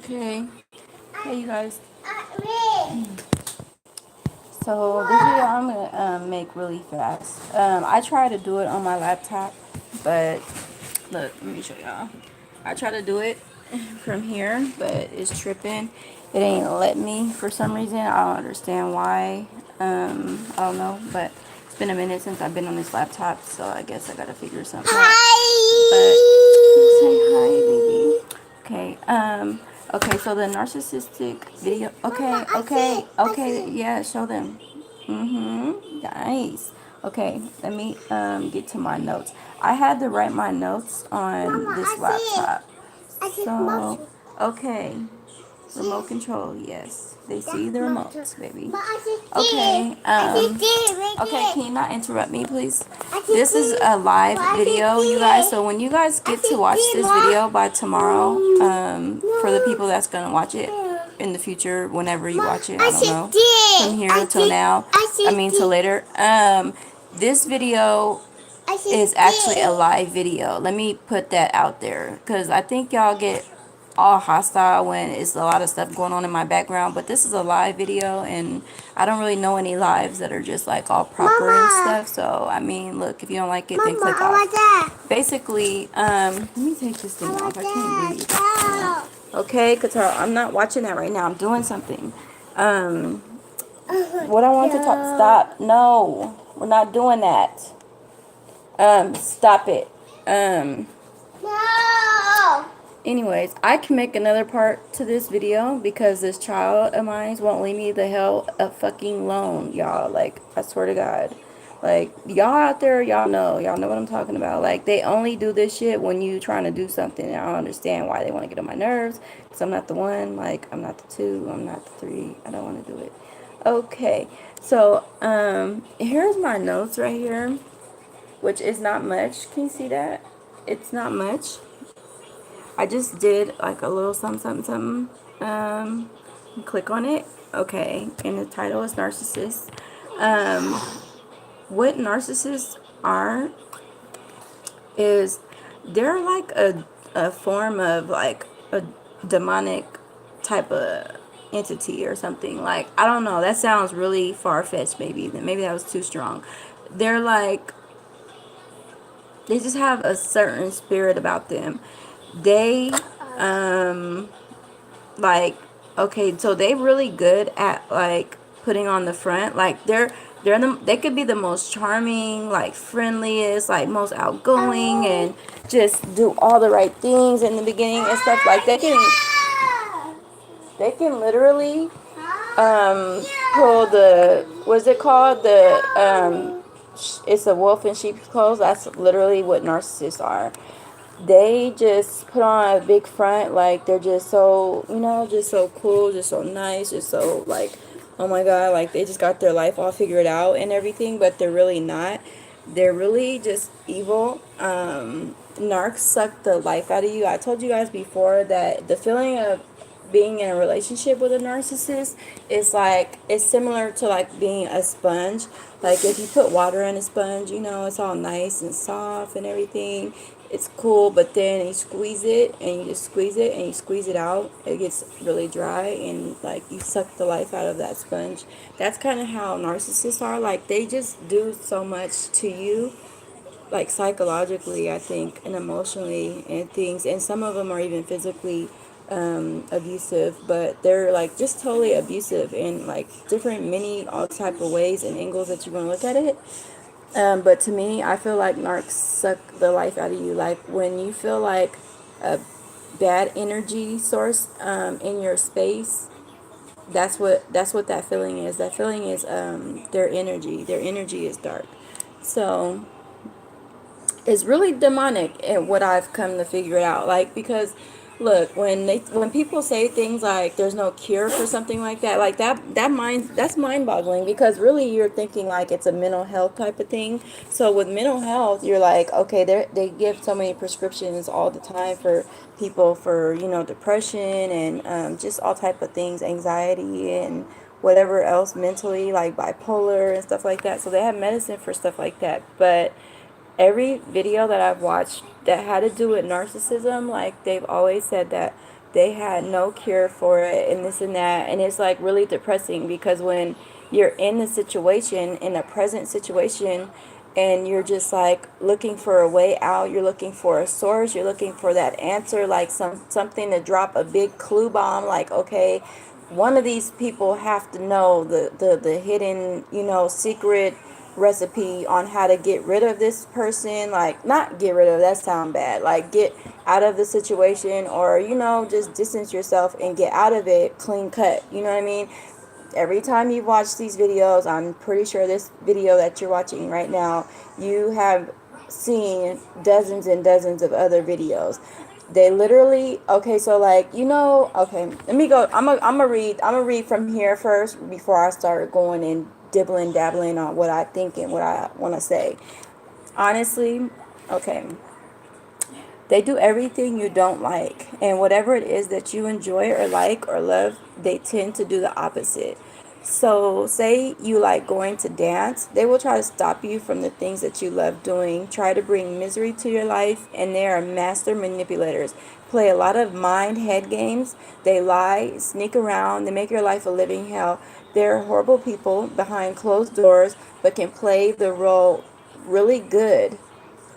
Okay. Hey, you guys. So this video I'm gonna make really fast. I try to do it on my laptop, but look, let me show y'all. I try to do it from here, but it's tripping. It ain't let me for some reason. I don't understand why. I don't know, but it's been a minute since I've been on this laptop, so I guess I gotta figure something out. But say hi, baby. Okay. Okay. So the narcissistic video. Okay. Yeah. Show them. Nice. Okay. Let me get to my notes. I had to write my notes on this laptop. So okay. Remote control, yes. They see the remote, baby. Okay, okay, can you not interrupt me, please? This is a live video, you guys, so when you guys get to watch this video by tomorrow, for the people that's gonna watch it in the future, whenever you watch it, I don't know, from here till now, till later, this video is actually a live video. Let me put that out there, because I think y'all get all hostile when it's a lot of stuff going on in my background, but this is a live video and I don't really know any lives that are just like all proper and stuff. So I mean, look, if you don't like it, then click off. Basically, let me take this thing off. I can't breathe. Okay, Katara, I'm not watching that right now. I'm doing something. What I want to talk. Stop. No, we're not doing that. Stop it. No. Anyways, I can make another part to this video because this child of mine won't leave me the hell a fucking alone, y'all. Like, I swear to God. Like, y'all out there, y'all know what I'm talking about. Like, they only do this shit when you trying to do something. And I don't understand why they want to get on my nerves. Because I'm not the one. Like, I'm not the two. I'm not the three. I don't want to do it. Okay. So, here's my notes right here. Which is not much. Can you see that? It's not much. I just did like a little something. Click on it. Okay. And the title is Narcissist. What narcissists are is they're like a form of like a demonic type of entity or something. Like, I don't know. That sounds really far-fetched maybe. Maybe that was too strong. They're like, they just have a certain spirit about them. They like, okay, so they really good at like putting on the front. Like they could be the most charming, like friendliest, like most outgoing, and just do all the right things in the beginning and stuff. Like they can literally pull the, what's it called, the it's a wolf in sheep's clothes. That's literally what narcissists are. They just put on a big front, like they're just so, just so cool, just so nice, just so like, oh my God, like they just got their life all figured out and everything, but they're really not. They're really just evil. Narcs suck the life out of you. I told you guys before that the feeling of being in a relationship with a narcissist is like, it's similar to like being a sponge. Like if you put water in a sponge, it's all nice and soft and everything, it's cool, but then you squeeze it and you just squeeze it and you squeeze it out, it gets really dry and like you suck the life out of that sponge. That's kind of how narcissists are. Like they just do so much to you, like psychologically, I think, and emotionally and things, and some of them are even physically abusive, but they're like just totally abusive in like different many all type of ways and angles that you're going to look at it. But to me, I feel like narcs suck the life out of you. Like when you feel like a bad energy source in your space, that's what that feeling is. That feeling is their energy. Their energy is dark. So it's really demonic, and what I've come to figure out, like, because look, when people say things like there's no cure for something like that, like that's mind-boggling, because really you're thinking like it's a mental health type of thing. So with mental health, you're like, okay, they give so many prescriptions all the time for people for depression and just all type of things, anxiety and whatever else mentally, like bipolar and stuff like that. So they have medicine for stuff like that. But every video that I've watched that had to do with narcissism, like they've always said that they had no cure for it and this and that. And it's like really depressing because when you're in the situation, in a present situation, and you're just like looking for a way out, you're looking for a source, you're looking for that answer, like something to drop a big clue bomb, like, okay, one of these people have to know the hidden, secret recipe on how to get rid of this person. Like, not get rid of, that sound bad, like get out of the situation, or just distance yourself and get out of it clean cut, you know what I mean? Every time you watch these videos, I'm pretty sure this video that you're watching right now, you have seen dozens and dozens of other videos. They literally, okay, so like, okay, let me go. I'm gonna read from here first before I start going and dibbling dabbling on what I think and what I want to say. Honestly, okay. They do everything you don't like, and whatever it is that you enjoy or like or love, they tend to do the opposite. So, say you like going to dance, they will try to stop you from the things that you love doing, try to bring misery to your life, and they are master manipulators. Play a lot of mind head games. They lie, sneak around, they make your life a living hell. They're horrible people behind closed doors, but can play the role really good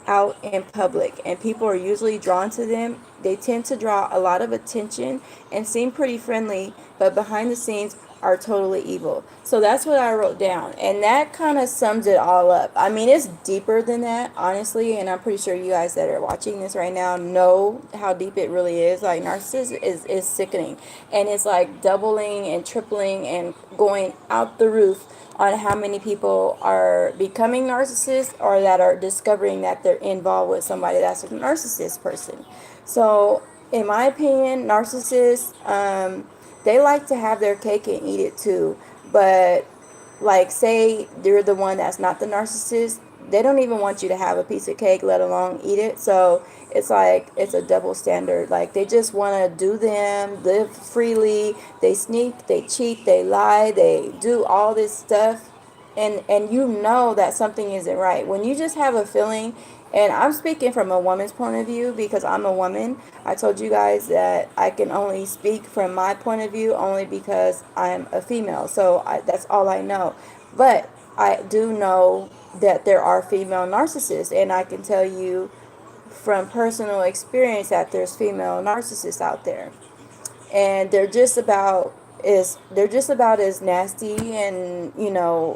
out in public, and people are usually drawn to them. They tend to draw a lot of attention and seem pretty friendly, but behind the scenes are totally evil. So that's what I wrote down, and that kind of sums it all up. I mean, it's deeper than that, honestly, and I'm pretty sure you guys that are watching this right now know how deep it really is. Like, narcissism is sickening, and it's like doubling and tripling and going out the roof on how many people are becoming narcissists or that are discovering that they're involved with somebody that's a narcissist person. So, in my opinion, narcissists, they like to have their cake and eat it too. But, like, say they're the one that's not the narcissist, they don't even want you to have a piece of cake, let alone eat it. So it's like it's a double standard. Like, they just want to do them, live freely. They sneak, they cheat, they lie, they do all this stuff, and you know that something isn't right when you just have a feeling. And I'm speaking from a woman's point of view because I'm a woman. I told you guys that I can only speak from my point of view only because I'm a female. So that's all I know. But I do know that there are female narcissists, and I can tell you from personal experience that there's female narcissists out there, and they're just about as nasty and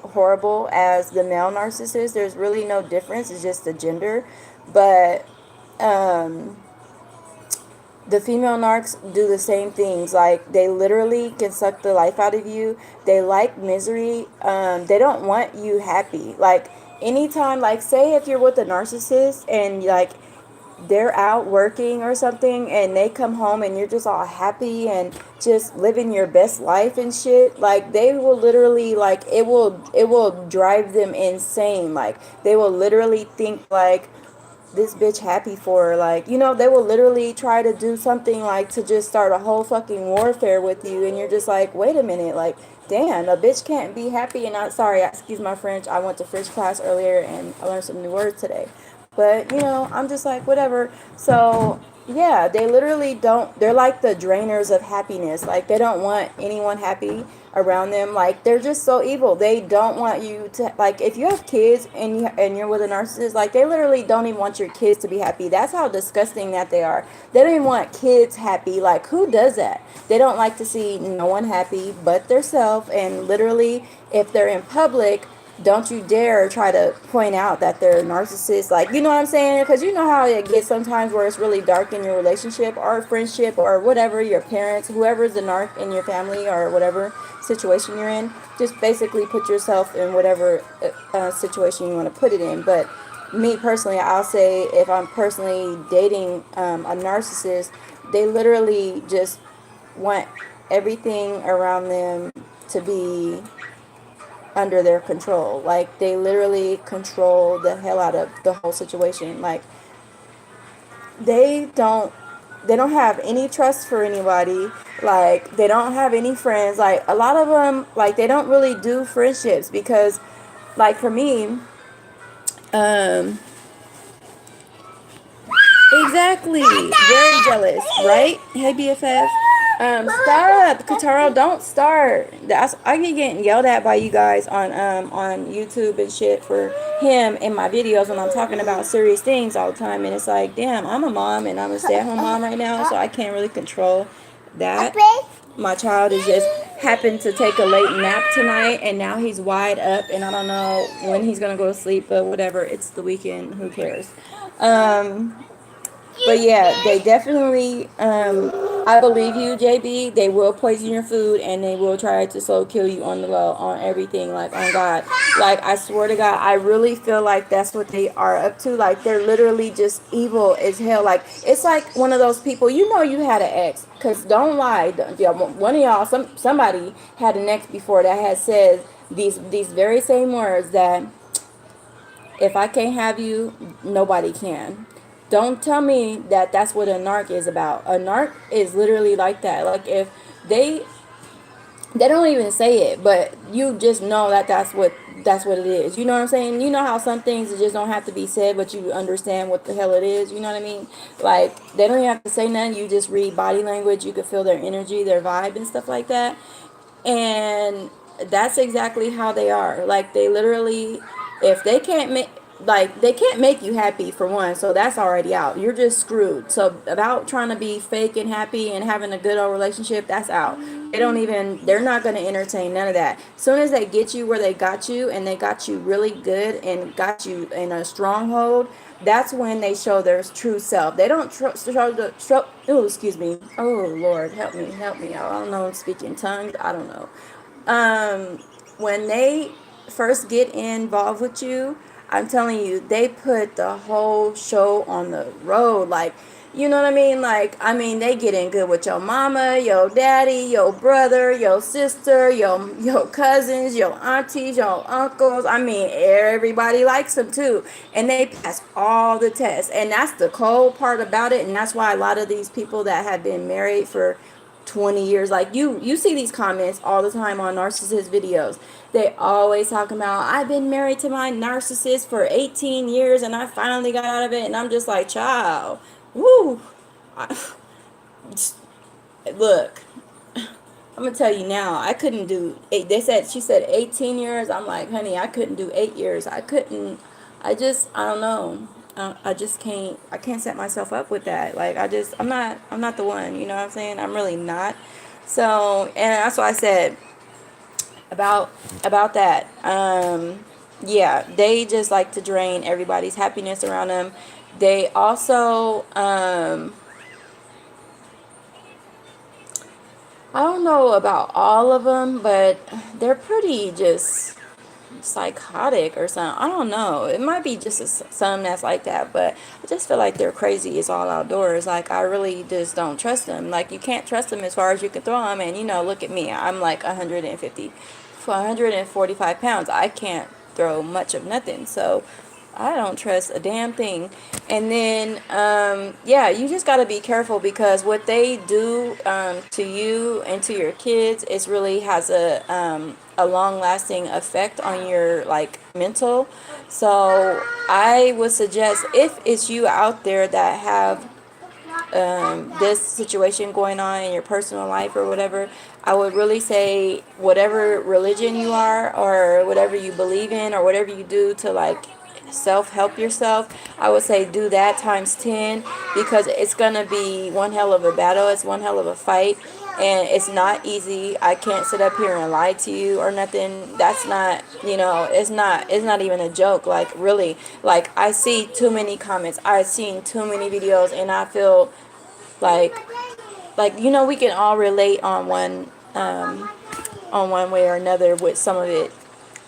horrible as the male narcissist. There's really no difference. It's just the gender, but the female narcs do the same things. Like, they literally can suck the life out of you. They like misery. They don't want you happy. Like, anytime, like, say if you're with a narcissist and like they're out working or something and they come home and you're just all happy and just living your best life and shit, like, they will literally, like, it will drive them insane. Like, they will literally think like, this bitch happy for her. Like, they will literally try to do something like to just start a whole fucking warfare with you, and you're just like, wait a minute, like, damn, a bitch can't be happy. And I'm sorry, excuse my French, I went to French class earlier and I learned some new words today. But, I'm just like, whatever. So, yeah, they literally don't, they're like the drainers of happiness. Like, they don't want anyone happy around them. Like, they're just so evil. They don't want you to, like, if you have kids and you're with a narcissist, like, they literally don't even want your kids to be happy. That's how disgusting that they are. They don't even want kids happy. Like, who does that? They don't like to see no one happy but themselves. And literally, if they're in public, don't you dare try to point out that they're narcissists. Like, you know what I'm saying? Because you know how it gets sometimes where it's really dark in your relationship or friendship or whatever, your parents, whoever's the narc in your family or whatever situation you're in. Just basically put yourself in whatever situation you want to put it in. But me personally, I'll say if I'm personally dating a narcissist, they literally just want everything around them to be under their control. Like, they literally control the hell out of the whole situation. Like, they don't have any trust for anybody. Like, they don't have any friends. Like, a lot of them, like, they don't really do friendships because, like, for me, Exactly. Very jealous, right? Hey, BFF. Stop, Kataro. Don't start. I get getting yelled at by you guys on YouTube and shit for him in my videos when I'm talking about serious things all the time. And it's like, damn, I'm a mom and I'm a stay-at-home mom right now, so I can't really control that. My child is just happened to take a late nap tonight, and now he's wide up, and I don't know when he's gonna go to sleep, but whatever. It's the weekend. Who cares? Um, but yeah, they definitely, I believe you, JB. They will poison your food and they will try to slow kill you on the low, on everything, like on God. Like, I swear to God, I really feel like that's what they are up to. Like, they're literally just evil as hell. Like, it's like one of those people, you know, you had an ex. Because don't lie, one of y'all, somebody had an ex before that had said these very same words that if I can't have you, nobody can. Don't tell me that that's what a narc is about. A narc is literally like that. Like, if they they don't even say it, but you just know that that's what it is. You know what I'm saying? You know how some things just don't have to be said, but you understand what the hell it is. You know what I mean? Like, they don't even have to say nothing. You just read body language. You can feel their energy, their vibe, and stuff like that. And that's exactly how they are. Like, they literally, if they can't make, like, they can't make you happy, for one, so that's already out. You're just screwed. So about trying to be fake and happy and having a good old relationship, that's out. They don't even, they're not going to entertain none of that. As soon as they get you where they got you, and they got you really good and got you in a stronghold, that's when they show their true self. They don't oh, excuse me. Oh, Lord, help me, help me. I don't know, I'm speaking tongues. I don't know. When they first get involved with you, I'm telling you, they put the whole show on the road. Like, you know what I mean? Like, I mean, they get in good with your mama, your daddy, your brother, your sister, your cousins, your aunties, your uncles. I mean, everybody likes them too. And they pass all the tests. And that's the cold part about it. And that's why a lot of these people that have been married for 20 years, like, you see these comments all the time on narcissist videos. They always talking about, I've been married to my narcissist for 18 years and I finally got out of it. And I'm just like, child, woo. I, look, I'm gonna tell you now, I couldn't do eight. She said 18 years. I'm like, honey, I couldn't do 8 years. I couldn't. I don't know. I just can't. I can't set myself up with that. Like, I'm not the one. You know what I'm saying? I'm really not. So, and that's why I said about that. Yeah, they just like to drain everybody's happiness around them. They also, I don't know about all of them, but they're pretty just psychotic or something. I don't know. It might be just some that's like that, but I just feel like they're crazy. It's all outdoors. Like, I really just don't trust them. Like, you can't trust them as far as you can throw them. And, you know, look at me. I'm like 145 pounds. I can't throw much of nothing. So I don't trust a damn thing. And then, yeah, you just got to be careful, because what they do to you and to your kids, is really has a long-lasting effect on your, like, mental. So I would suggest, if it's you out there that have this situation going on in your personal life or whatever, I would really say, whatever religion you are, or whatever you believe in, or whatever you do to, like, self-help yourself, I would say do that times 10, because it's gonna be one hell of a battle. It's one hell of a fight, and it's not easy. I can't sit up here and lie to you or nothing. That's not, you know, it's not even a joke. Like, really, like, I see too many comments, I've seen too many videos, and I feel like you know, we can all relate on one way or another with some of it.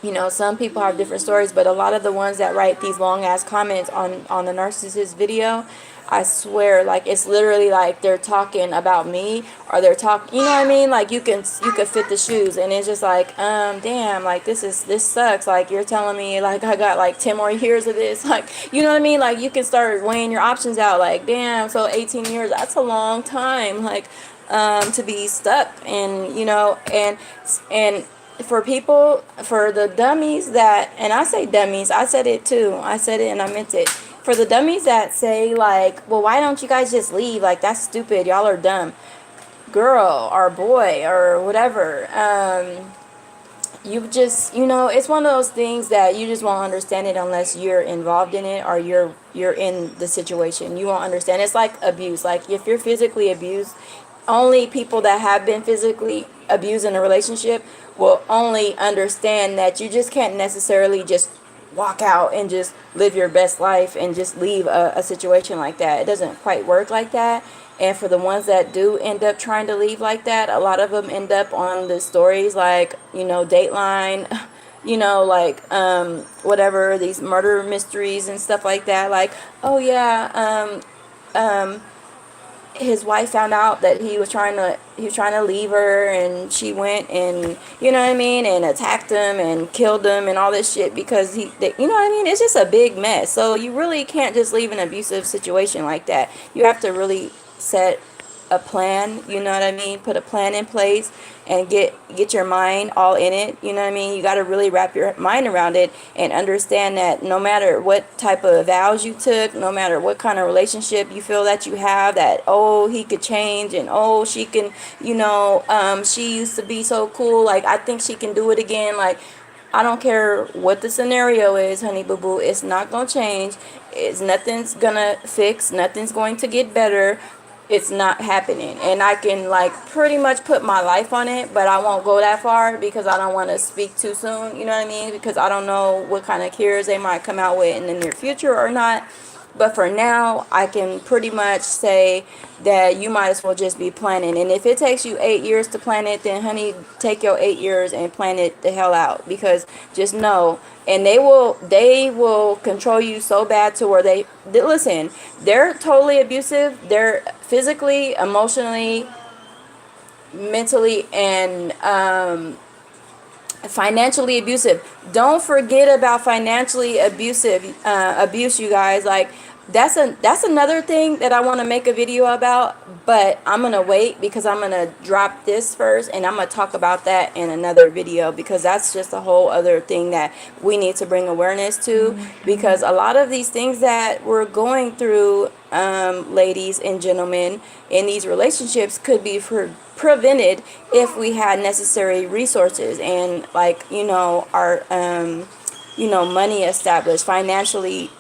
You know, some people have different stories, but a lot of the ones that write these long ass comments on the narcissist video, I swear, like, it's literally like they're talking about me, or they're talking, you know what I mean? Like, you could fit the shoes, and it's just like, damn, like, this sucks. Like, you're telling me, like, I got like 10 more years of this, like, you know what I mean? Like, you can start weighing your options out. Like, damn, so 18 years, that's a long time, like, to be stuck. And, you know, and for people, for the dummies that, and I say dummies, I said it too, I said it and I meant it. for the dummies that say like, well, why don't you guys just leave? Like, that's stupid. Y'all are dumb. Girl or boy or whatever. You just, it's one of those things that you just won't understand it unless you're involved in it, or you're in the situation. You won't understand. It's like abuse. Like, if you're physically abused, only people that have been physically abused in a relationship will only understand that you just can't necessarily just walk out and just live your best life and just leave a situation like that. It doesn't quite work like that. And for the ones that do end up trying to leave like that, a lot of them end up on the stories like, Dateline, like whatever, these murder mysteries and stuff like that. Like, oh yeah, his wife found out that he was trying to leave her, and she went and, what I mean, and attacked him and killed him and all this shit because what I mean, it's just a big mess. So you really can't just leave an abusive situation like that. You have to really set a plan, what I mean, put a plan in place and get your mind all in it, what I mean. You got to really wrap your mind around it and understand that no matter what type of vows you took, no matter what kind of relationship you feel that you have, that, oh, he could change, and oh, she can, she used to be so cool, like, I think she can do it again. Like, I don't care what the scenario is, honey boo boo, it's not gonna change. Nothing's gonna fix, nothing's going to get better. It's not happening. And I can, like, pretty much put my life on it, but I won't go that far because I don't want to speak too soon, what I mean, because I don't know what kind of cures they might come out with in the near future or not. But for now, I can pretty much say that you might as well just be planning. And if it takes you 8 years to plan it, then honey, take your 8 years and plan it the hell out. Because just know, and they will control you so bad to where they listen, they're totally abusive. They're physically, emotionally, mentally, and financially abusive. Don't forget about financially abuse, you guys. Like, that's another thing that I want to make a video about, but I'm gonna wait because I'm gonna drop this first, and I'm gonna talk about that in another video, because that's just a whole other thing that we need to bring awareness to. Because a lot of these things that we're going through, ladies and gentlemen, in these relationships could be prevented if we had necessary resources and, like, our money established, financially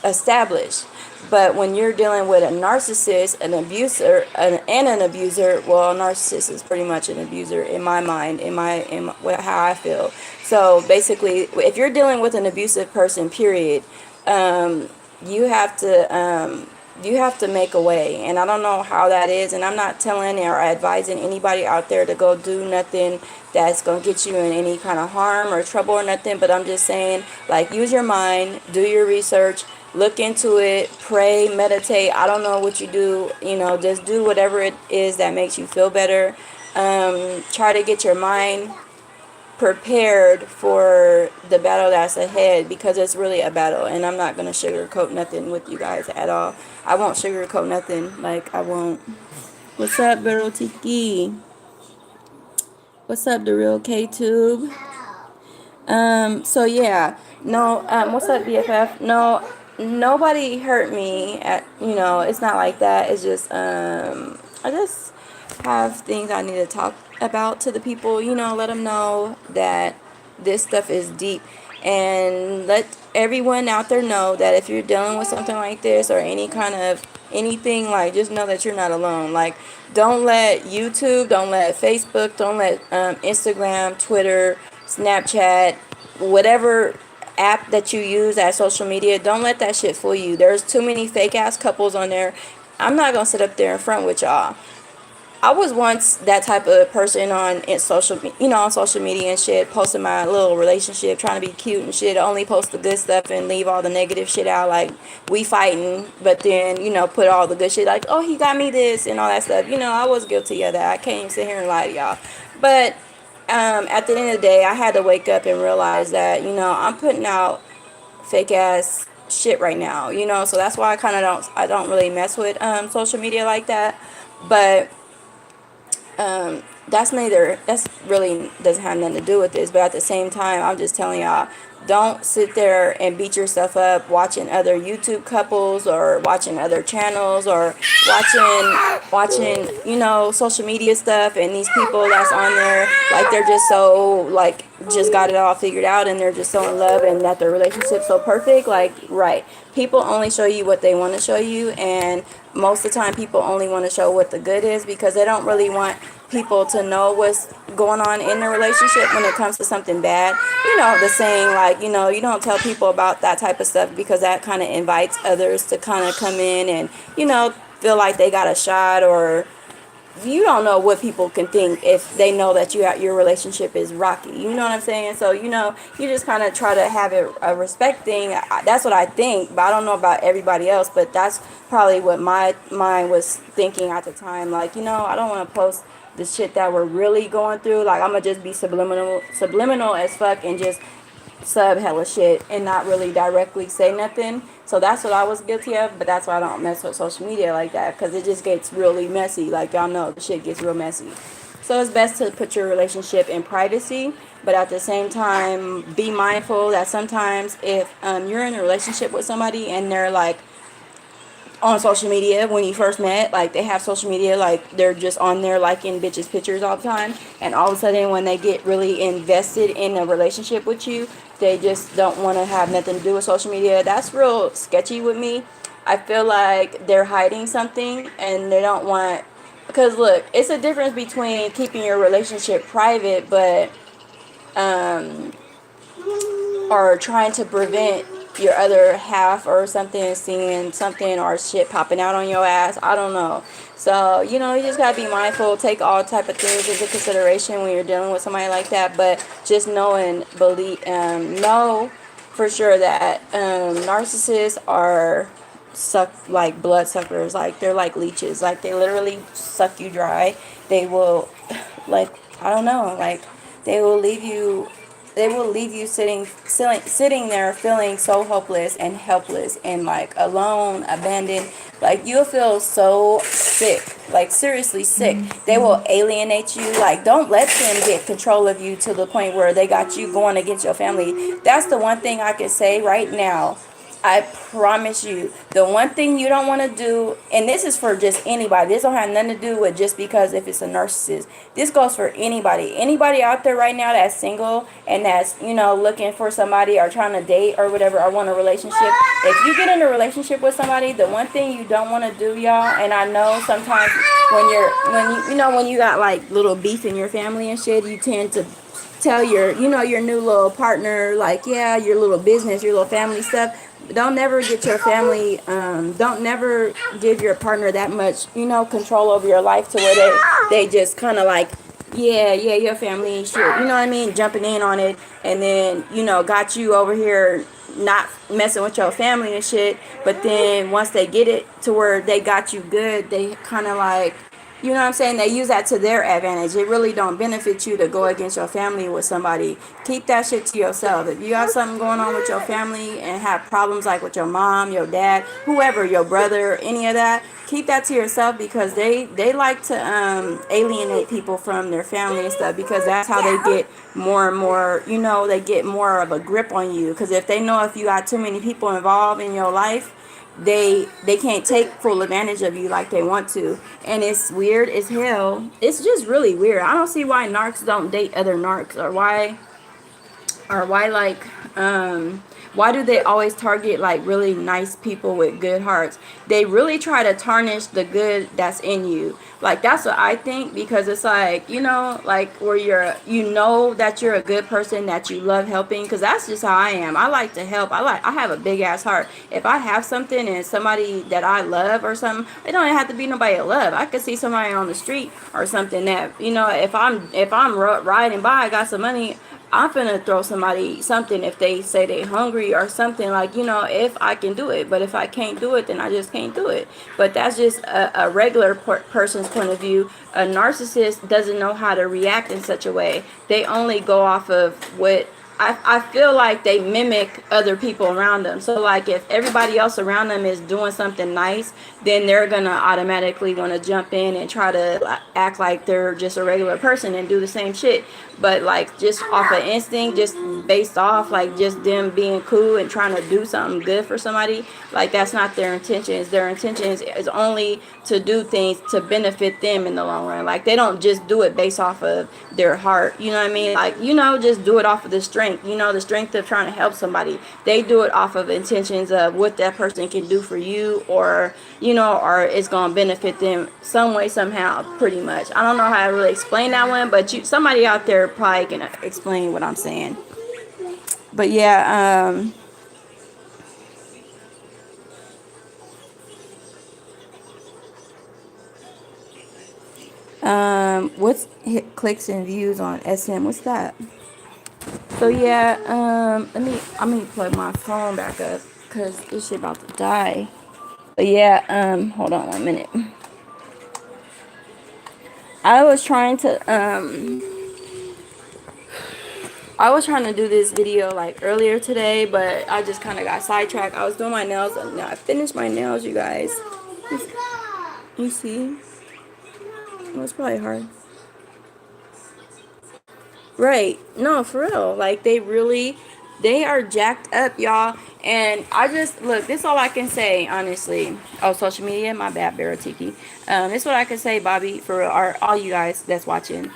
established. But when you're dealing with a narcissist, an abuser, and an abuser, well, a narcissist is pretty much an abuser in my mind, in how I feel. So basically, if you're dealing with an abusive person, period, you have to make a way. And I don't know how that is, and I'm not telling or advising anybody out there to go do nothing that's gonna get you in any kind of harm or trouble or nothing. But I'm just saying, like, use your mind, do your research, look into it, pray, meditate. I don't know what you do, just do whatever it is that makes you feel better. Try to get your mind prepared for the battle that's ahead, because it's really a battle. And I'm not going to sugarcoat nothing with you guys at all. I won't sugarcoat nothing. Like, I won't. What's up, Bero Tiki? What's up, the real K-Tube? So yeah, no, what's up, BFF? No, nobody hurt me it's not like that. It's just, I just have things I need to talk about to the people, let them know that this stuff is deep, and let everyone out there know that if you're dealing with something like this or any kind of anything, like, just know that you're not alone. Like, don't let YouTube, don't let Facebook, don't let Instagram, Twitter, Snapchat, whatever app that you use as social media, don't let that shit fool you. There's too many fake ass couples on there. I'm not gonna sit up there in front with y'all. I was once that type of person on social media and shit, posting my little relationship, trying to be cute and shit, only post the good stuff and leave all the negative shit out, like, we fighting, but then, put all the good shit, like, oh, he got me this and all that stuff. I was guilty of that. I can't even sit here and lie to y'all. But at the end of the day, I had to wake up and realize that, I'm putting out fake ass shit right now, so that's why I don't really mess with social media like that. But that's really doesn't have nothing to do with this, but at the same time, I'm just telling y'all, don't sit there and beat yourself up watching other YouTube couples or watching other channels or watching social media stuff, and these people that's on there, like, they're just so, like, just got it all figured out, and they're just so in love, and that their relationship's so perfect. Like, right, people only show you what they want to show you, and most of the time people only want to show what the good is, because they don't really want people to know what's going on in the relationship when it comes to something bad. The saying, like, you don't tell people about that type of stuff, because that kind of invites others to kind of come in and feel like they got a shot, or you don't know what people can think if they know that your relationship is rocky. You know what I'm saying? So you just kind of try to have it a respect thing. That's what I think, but I don't know about everybody else. But that's probably what my mind was thinking at the time. Like, I don't want to post the shit that we're really going through. Like, I'm gonna just be subliminal as fuck, and just sub hella shit and not really directly say nothing. So that's what I was guilty of, but that's why I don't mess with social media like that, because it just gets really messy. Like, y'all know, the shit gets real messy. So it's best to put your relationship in privacy, but at the same time, be mindful that sometimes if you're in a relationship with somebody and they're like on social media when you first met, like, they have social media, like, they're just on there liking bitches' pictures all the time, and all of a sudden when they get really invested in a relationship with you, they just don't want to have nothing to do with social media. That's real sketchy with me. I feel like they're hiding something, and they don't want, because look, it's a difference between keeping your relationship private, but or trying to prevent your other half or something seeing something or shit popping out on your ass. I don't know. So, you just gotta be mindful, take all type of things into consideration when you're dealing with somebody like that. But just know and know for sure that narcissists are like blood suckers. Like, they're like leeches. Like, they literally suck you dry. They will, like, I don't know, like, they will leave you sitting there feeling so hopeless and helpless and, like, alone, abandoned. Like, you'll feel so sick, like, seriously sick. They will alienate you. Like, don't let them get control of you to the point where they got you going against your family. That's the one thing I can say right now. I promise you, the one thing you don't want to do, and this is for just anybody, this don't have nothing to do with just because if it's a narcissist. This goes for anybody out there right now that's single and that's, looking for somebody or trying to date or whatever, or want a relationship. If you get in a relationship with somebody, the one thing you don't want to do, y'all, and I know sometimes when you got, like, little beef in your family and shit, you tend to tell your new little partner, like, yeah, your little business, your little family stuff. Don't never get your family, don't never give your partner that much, control over your life to where they just kind of like, yeah, your family shit, you know what I mean, jumping in on it, and then, got you over here not messing with your family and shit, but then once they get it to where they got you good, they kind of like, you know what I'm saying? They use that to their advantage. It really don't benefit you to go against your family with somebody. Keep that shit to yourself. If you got something going on with your family and have problems like with your mom, your dad, whoever, your brother, any of that, keep that to yourself, because they like to alienate people from their family and stuff, because that's how they get more and more, they get more of a grip on you. Because if they know if you got too many people involved in your life, they can't take full advantage of you like they want to. And it's weird as hell. It's just really weird. I don't see why narcs don't date other narcs, or why like why do they always target, like, really nice people with good hearts? They really try to tarnish the good that's in you. Like, that's what I think, because it's like, like, where that you're a good person, that you love helping, because that's just how I am. I like to help. I have a big ass heart. If I have something and somebody that I love or something, it don't have to be nobody I love. I could see somebody on the street or something that, if I'm riding by, I got some money, I'm finna throw somebody something if they say they hungry or something, like, if I can do it. But if I can't do it, then I just can't do it. But that's just a regular person's point of view. A narcissist doesn't know how to react in such a way. They only go off of what I feel like they mimic other people around them. So like if everybody else around them is doing something nice, then they're gonna automatically want to jump in and try to act like they're just a regular person and do the same shit. But like just off of instinct, just based off like just them being cool and trying to do something good for somebody, like that's not their intentions. Their intentions is only to do things to benefit them in the long run. Like they don't just do it based off of their heart, you know what I mean? Like, you know, just do it off of the strength, you know, the strength of trying to help somebody. They do it off of intentions of what that person can do for you, or, you know, or it's going to benefit them some way, somehow, pretty much. I don't know how to really explain that one, but somebody out there probably can explain what I'm saying. But yeah, what's hit clicks and views on SM? What's that? So yeah, I'm gonna plug my phone back up because this shit about to die. But yeah, hold on 1 minute. I was trying to do this video like earlier today, but I just kind of got sidetracked. I was doing my nails and now I finished my nails, you guys. You see? It was probably hard. Right. No, for real. Like they are jacked up, y'all. And I just look, this is all I can say, honestly. Oh, social media, my bad, Baratiki. This is what I can say, Bobby, for all you guys that's watching.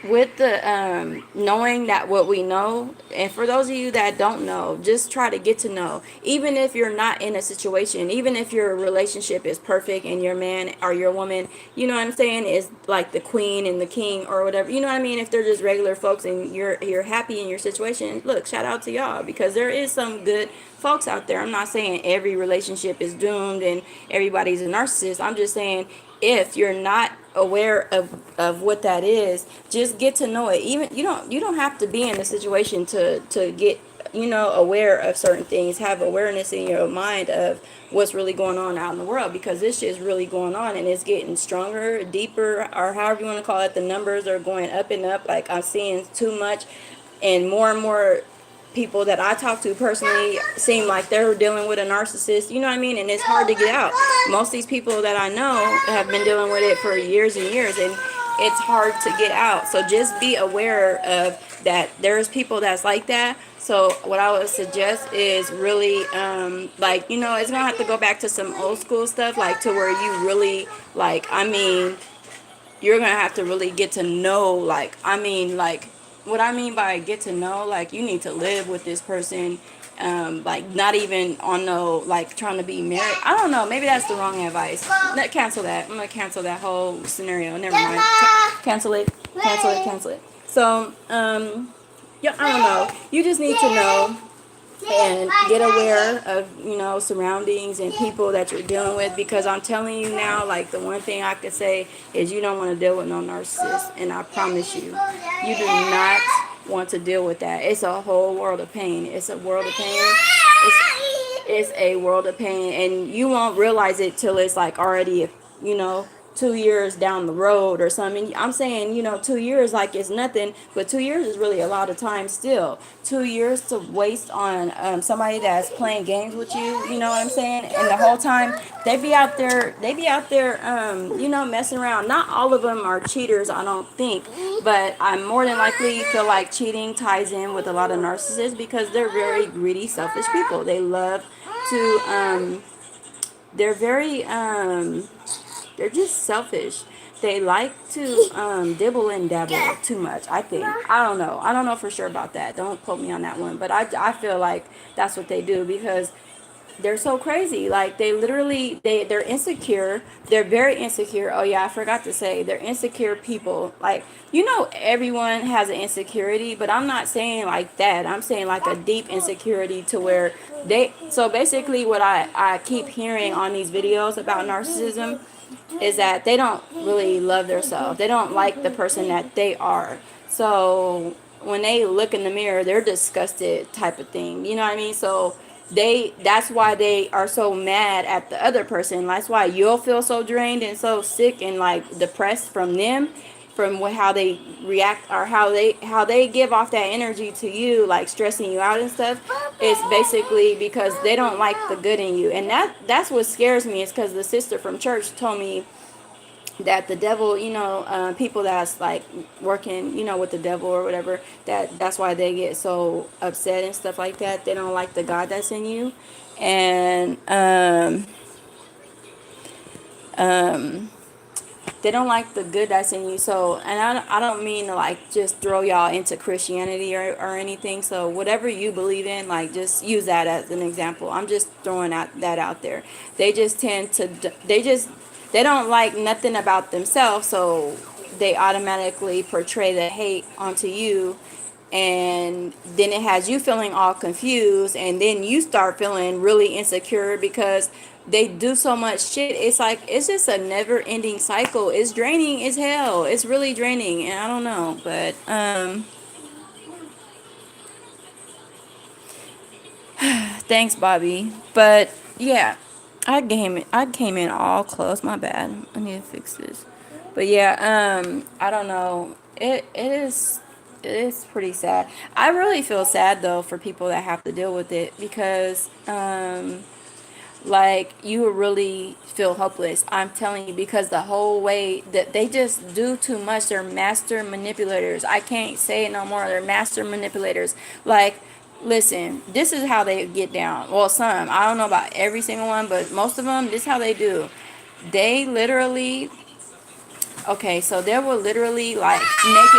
With the knowing that what we know, and for those of you that don't know, just try to get to know, even if you're not in a situation, even if your relationship is perfect and your man or your woman, you know what I'm saying, is like the queen and the king or whatever, you know what I mean, if they're just regular folks and you're happy in your situation, look, shout out to y'all, because there is some good folks out there. I'm not saying every relationship is doomed and everybody's a narcissist. I'm just saying, if you're not aware of what that is, just get to know it. Even you don't have to be in a situation to get, you know, aware of certain things. Have awareness in your mind of what's really going on out in the world, because this shit is really going on and it's getting stronger, deeper, or however you want to call it. The numbers are going up and up. Like, I'm seeing too much, and more people that I talk to personally seem like they're dealing with a narcissist, you know what I mean? And it's hard to get out. Most of these people that I know have been dealing with it for years and years, and it's hard to get out. So just be aware of that. There's people that's like that. So what I would suggest is really, like, you know, it's gonna have to go back to some old school stuff, like to where you really, like, I mean, you're gonna have to really get to know, like, I mean, like, what I mean by get to know, like, you need to live with this person, like, not even on no, like, trying to be married. I don't know, maybe that's the wrong advice. Cancel that. I'm gonna cancel that whole scenario. Never mind. Cancel it. Cancel it. So, yeah, I don't know. You just need to know and get aware of, you know, surroundings and people that you're dealing with, because I'm telling you now, like, the one thing I could say is you don't want to deal with no narcissist, and I promise you, you do not want to deal with that. It's a whole world of pain. It's a world of pain. It's a world of pain, and you won't realize it till it's like already, you know, 2 years down the road or something. I'm saying, you know, 2 years like it's nothing, but 2 years is really a lot of time still. 2 years to waste on somebody that's playing games with you, you know what I'm saying? And the whole time they be out there, you know, messing around. Not all of them are cheaters, I don't think, but I more than likely feel like cheating ties in with a lot of narcissists, because they're very greedy, selfish people. They love to, they're very, they're just selfish. They like to dibble and dabble too much, I think. I don't know. I don't know for sure about that. Don't quote me on that one. But I feel like that's what they do, because they're so crazy. Like, they literally, they're insecure. They're very insecure. Oh yeah, I forgot to say, they're insecure people. Like, you know, everyone has an insecurity, but I'm not saying like that. I'm saying like a deep insecurity to where so basically what I keep hearing on these videos about narcissism is that they don't really love themselves. They don't like the person that they are. So when they look in the mirror, they're disgusted type of thing. You know what I mean? So that's why they are so mad at the other person. That's why you'll feel so drained and so sick and like depressed from them. from how they react, or how they give off that energy to you, like stressing you out and stuff, it's basically because they don't like the good in you. And that's what scares me, is because the sister from church told me that the devil, people that's like working, with the devil or whatever, that's why they get so upset and stuff like that. They don't like the God that's in you. And um they don't like the good that's in you. So, and I don't mean to like just throw y'all into Christianity or anything. So whatever you believe in, like just use that as an example. I'm just throwing that out there. They just tend to, they don't like nothing about themselves. So they automatically portray the hate onto you, and then it has you feeling all confused, and then you start feeling really insecure because they do so much shit. It's like, it's just a never ending cycle. It's draining as hell. It's really draining, and I don't know, but thanks, Bobby. But yeah, I came in all close. My bad. I need to fix this. But yeah, I don't know. It is pretty sad. I really feel sad though for people that have to deal with it, because like, you really feel hopeless. I'm telling you, because the whole way that they just do too much. They're master manipulators. I can't say it no more. They're master manipulators. Like, listen, this is how they get down. Well, some, I don't know about every single one, but most of them, this is how they do. They literally, okay, so they will literally like make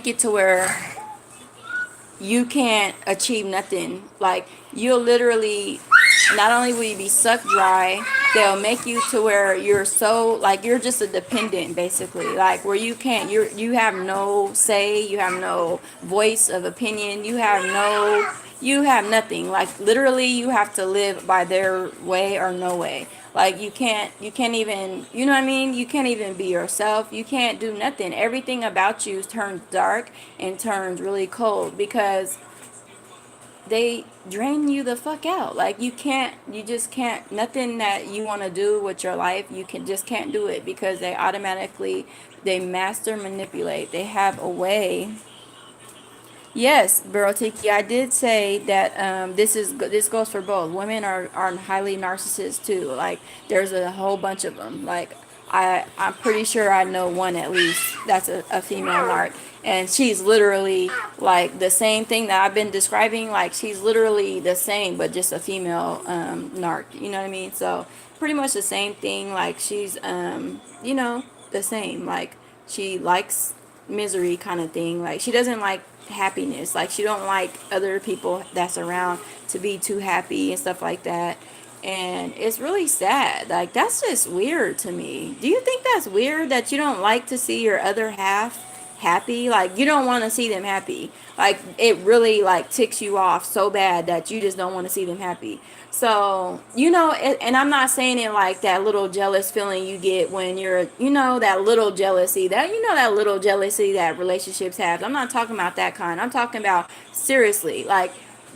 it to where you can't achieve nothing. Like, you'll literally, not only will you be sucked dry, they'll make you to where you're so, like, you're just a dependent, basically, like, where you have no say, you have no voice of opinion, you have nothing. Like, literally, you have to live by their way or no way. Like, you can't even, you know what I mean? You can't even be yourself. You can't do nothing. Everything about you turns dark and turns really cold, because they drain you the fuck out. Like, you just can't, nothing that you want to do with your life, just can't do it, because they master manipulate. They have a way. Yes, Barotiki, I did say that this goes for both. Women are highly narcissists too. Like, there's a whole bunch of them. Like, I'm pretty sure I know one at least that's a female narc, and she's literally like the same thing that I've been describing. Like, she's literally the same, but just a female narc. You know what I mean? So pretty much the same thing. Like, she's the same. Like, she likes misery kind of thing. Like, she doesn't like happiness. Like, she don't like other people that's around to be too happy and stuff like that. And it's really sad. Like, that's just weird to me. Do you think that's weird, that you don't like to see your other half happy? Like, you don't want to see them happy. Like, it really like ticks you off so bad that you just don't want to see them happy. So, and I'm not saying it like that little jealous feeling you get when you're, that little jealousy, that little jealousy that relationships have. I'm not talking about that kind. I'm talking about seriously, like,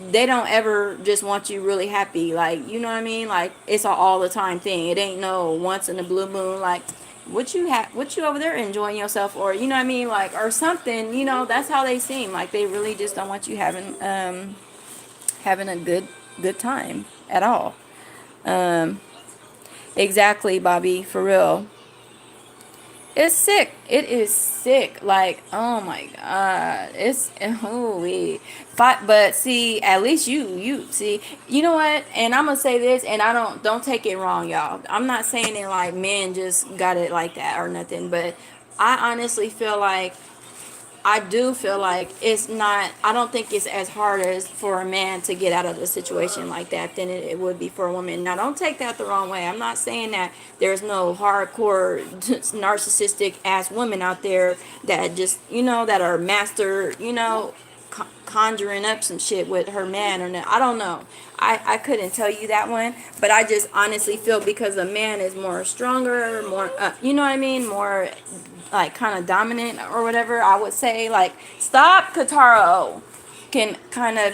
they don't ever just want you really happy. Like, you know what I mean? Like, it's an all the time thing. It ain't no once in a blue moon. Like, what you over there enjoying yourself, or you know what I mean, like, or something. That's how they seem. Like, they really just don't want you having a good time at all. Exactly, Bobby, for real. It's sick. It is sick. Like, oh my God. It's holy. But see, at least you see, you know what? And I'm gonna say this, and I don't take it wrong, y'all. I'm not saying it like men just got it like that or nothing, but I honestly feel like, I do feel like it's not, I don't think it's as hard as for a man to get out of a situation like that than it would be for a woman. Now, don't take that the wrong way. I'm not saying that there's no hardcore narcissistic ass women out there that just, that are master, conjuring up some shit with her man or not. I don't know. I couldn't tell you that one, but I just honestly feel because a man is more stronger, more, you know what I mean? More like kind of dominant or whatever, I would say. Like, stop, Kataro. can kind of,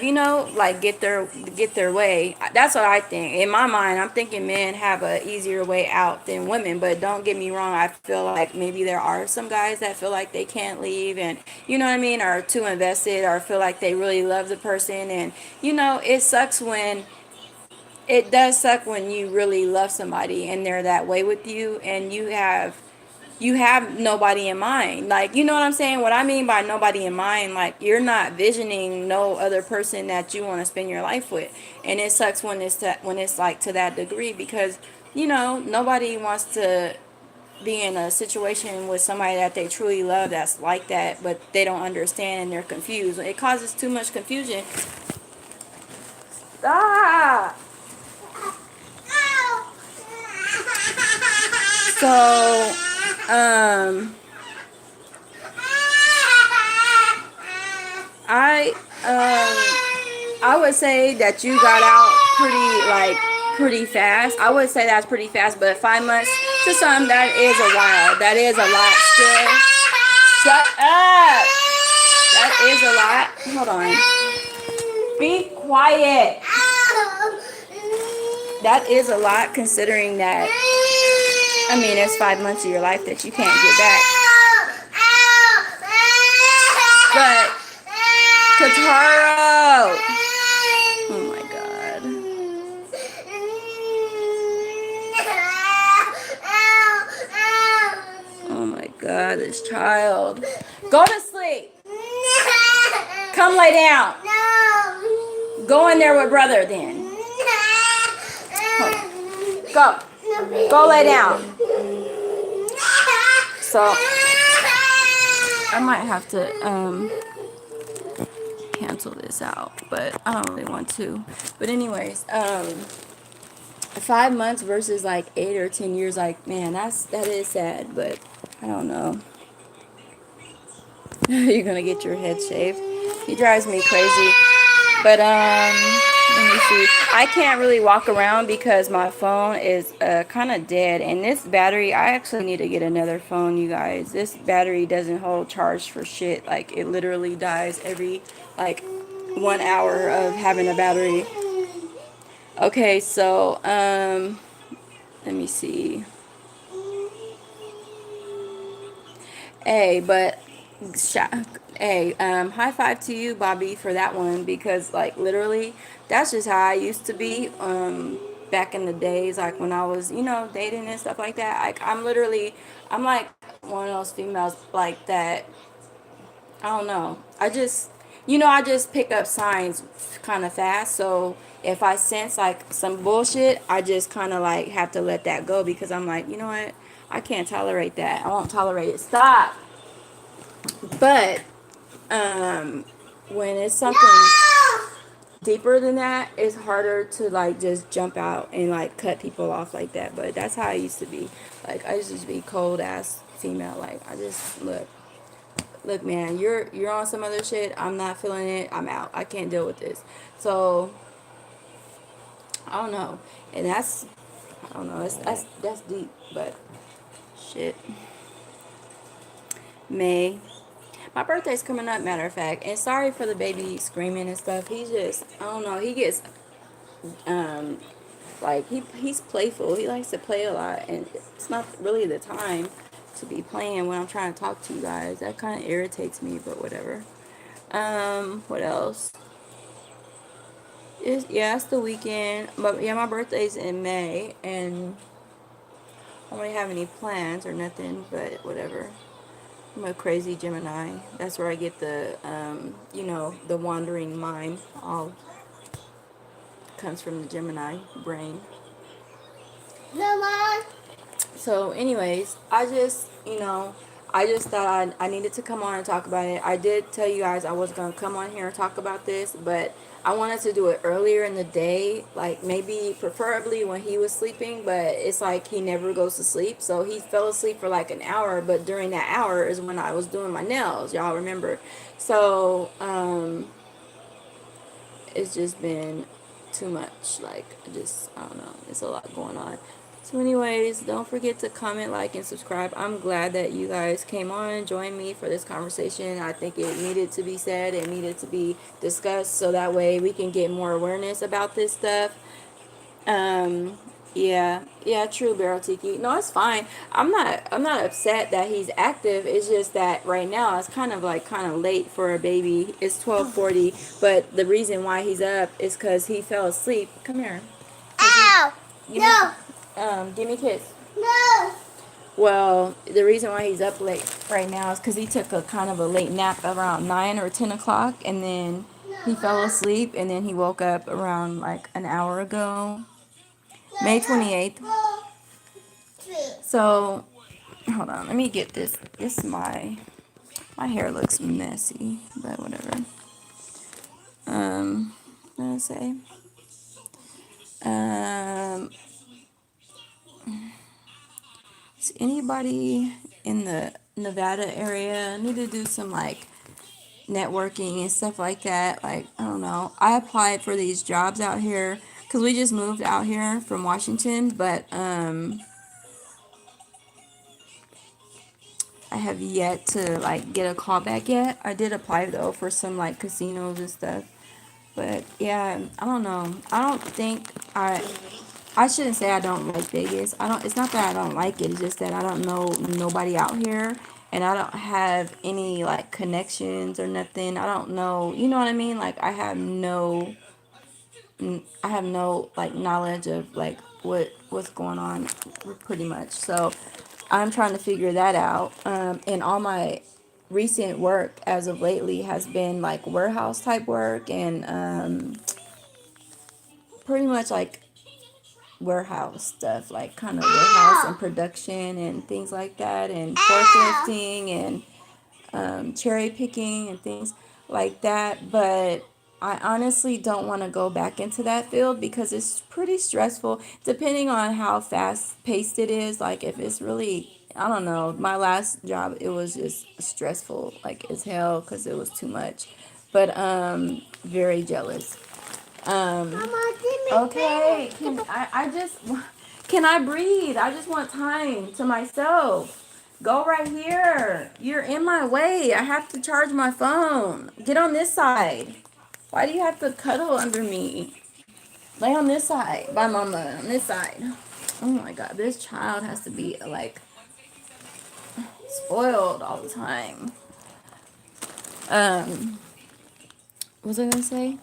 like get their way. That's what I think. In my mind, I'm thinking men have a easier way out than women. But don't get me wrong, I feel like maybe there are some guys that feel like they can't leave, and you know what I mean, or too invested, or feel like they really love the person. And it sucks when it does suck when you really love somebody and they're that way with you, and you have nobody in mind. Like, you know what I'm saying? What I mean by nobody in mind, like, you're not visioning no other person that you want to spend your life with. And it sucks when it's like to that degree, because nobody wants to be in a situation with somebody that they truly love that's like that, but they don't understand and they're confused. It causes too much confusion. Ah! So, I I would say that you got out pretty fast. I would say that's pretty fast, but 5 months to some, that is a while. That is a lot still. Shut up. That is a lot. Hold on. Be quiet. That is a lot, considering that, I mean, it's 5 months of your life that you can't get back. But Kataro. Oh my god. Oh my god, this child. Go to sleep. Come lay down. Go in there with brother then. Go. Go lay down. So I might have to cancel this out, but I don't really want to. But anyways, 5 months versus like 8 or 10 years, like, man, that is sad, but I don't know. You're gonna get your head shaved. He drives me crazy. But let me see. I can't really walk around because my phone is kind of dead, and this battery, I actually need to get another phone, you guys. This battery doesn't hold charge for shit. Like, it literally dies every like 1 hour of having a battery. Okay, so let me see. Hey, but hey, high five to you, Bobby, for that one, because like literally that's just how I used to be back in the days, like when I was dating and stuff like that. Like, I'm like one of those females like that. I don't know. I just pick up signs kind of fast. So if I sense like some bullshit, I just kind of like have to let that go, because I'm like, you know what? I can't tolerate that. I won't tolerate it. Stop. But when it's something deeper than that, it's harder to like just jump out and like cut people off like that. But that's how I used to be. Like, I used to be cold ass female. Like, I just look, man, you're on some other shit. I'm not feeling it. I'm out. I can't deal with this. So I don't know. And I don't know. That's deep, but shit. May. My birthday's coming up, matter of fact. And sorry for the baby screaming and stuff. He just, I don't know. He gets, like, he's playful. He likes to play a lot. And it's not really the time to be playing when I'm trying to talk to you guys. That kind of irritates me, but whatever. What else? It's the weekend. But yeah, my birthday's in May. And I don't really have any plans or nothing, but whatever. I'm a crazy Gemini. That's where I get the, the wandering mind. All comes from the Gemini brain. So, anyways, I just thought I needed to come on and talk about it. I did tell you guys I was going to come on here and talk about this, but I wanted to do it earlier in the day, like maybe preferably when he was sleeping, but it's like he never goes to sleep. So he fell asleep for like an hour, but during that hour is when I was doing my nails, y'all remember. So it's just been too much. Like, I don't know, it's a lot going on. So anyways, don't forget to comment, like, and subscribe. I'm glad that you guys came on and joined me for this conversation. I think it needed to be said. It needed to be discussed so that way we can get more awareness about this stuff. Um, yeah, true, Barrel Tiki. No, it's fine. I'm not upset that he's active. It's just that right now it's kind of late for a baby. It's 12:40, but the reason why he's up is because he fell asleep. Come here. Ow! Give me a kiss. No. Well, the reason why he's up late right now is because he took a kind of a late nap around 9 or 10 o'clock, and then he fell asleep, and then he woke up around like an hour ago. May 28th. So, hold on. Let me get this. My hair looks messy, but whatever. Let's say. Is anybody in the Nevada area need to do some like networking and stuff like that? Like, I don't know. I applied for these jobs out here because we just moved out here from Washington, but I have yet to like get a call back yet. I did apply though for some like casinos and stuff. But yeah, I don't know. I don't think I shouldn't say I don't like Vegas. I don't It's not that I don't like it. It's just that I don't know nobody out here and I don't have any like connections or nothing. I don't know, you know what I mean? Like I have no like knowledge of like what's going on pretty much. So I'm trying to figure that out. And all my recent work as of lately has been like warehouse type work and pretty much like warehouse stuff, like kind of warehouse and production and things like that, and forklifting and cherry picking and things like that. But I honestly don't want to go back into that field because it's pretty stressful depending on how fast paced it is. Like if it's really, I don't know, my last job, it was just stressful like as hell because it was too much. But very jealous. Okay, can I breathe? I just want time to myself. Go right here. You're in my way. I have to charge my phone. Get on this side. Why do you have to cuddle under me? Lay on this side by mama. On this side. Oh my god, this child has to be like spoiled all the time. What was I gonna say?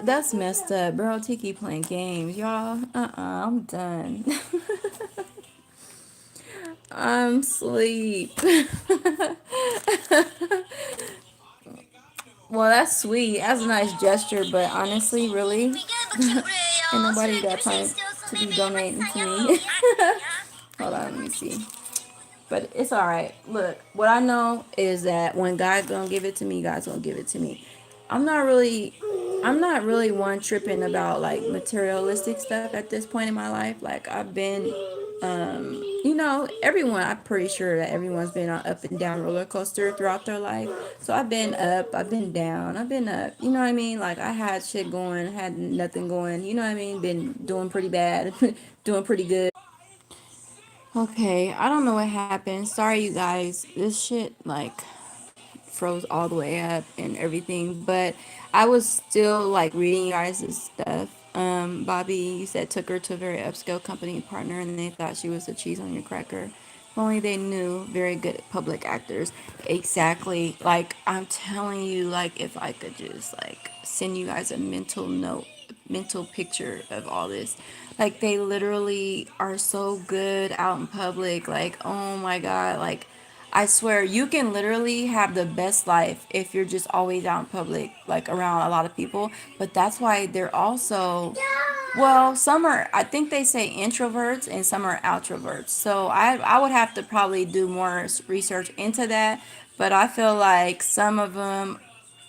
That's messed up. Bro, Tiki playing games, y'all. I'm done. I'm asleep. Well, that's sweet. That's a nice gesture, but honestly, really, ain't nobody got time to be donating to me. Hold on, let me see. But it's all right. Look, what I know is that when God's gonna give it to me, God's gonna give it to me. I'm not really, I'm not really one tripping about like materialistic stuff at this point in my life. Like I've been, everyone. I'm pretty sure that everyone's been on up and down roller coaster throughout their life. So I've been up, I've been down, I've been up. You know what I mean? Like I had shit going, had nothing going. You know what I mean? Been doing pretty bad, doing pretty good. Okay, I don't know what happened. Sorry, you guys. This shit, like, froze all the way up and everything. But I was still, like, reading you guys' stuff. Bobby, you said, took her to a very upscale company partner and they thought she was a cheese on your cracker. If only they knew. Very good public actors. Exactly. Like, I'm telling you, like, if I could just, like, send you guys a mental picture of all this. Like they literally are so good out in public. Like, oh my God. Like, I swear you can literally have the best life if you're just always out in public, like around a lot of people. But that's why they're also, well, some are, I think they say introverts and some are outroverts. So I would have to probably do more research into that. But I feel like some of them,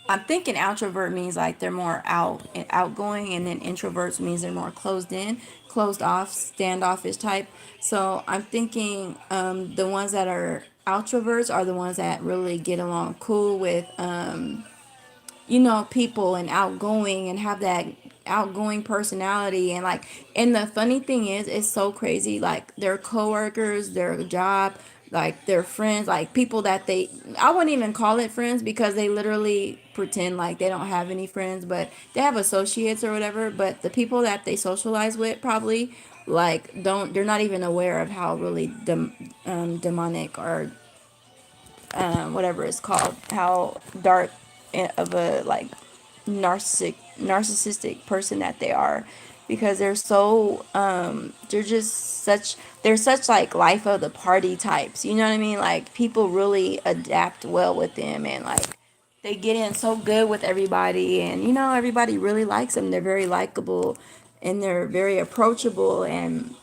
I'm thinking outrovert means like they're more out and outgoing, and then introverts means they're more closed in, closed off, standoffish type. So I'm thinking the ones that are Outroverts are the ones that really get along cool with you know, people and outgoing and have that outgoing personality. And like, and the funny thing is, it's so crazy, like their coworkers, their job, like their friends, like people that they, I wouldn't even call it friends because they literally pretend like they don't have any friends, but they have associates or whatever. But the people that they socialize with probably like don't, they're not even aware of how really demonic or whatever it's called, how dark of a like narcissistic person that they are, because they're so they're just such, they're such like life of the party types, you know what I mean? Like people really adapt well with them, and like they get in so good with everybody, and you know everybody really likes them. They're very likable and they're very approachable, and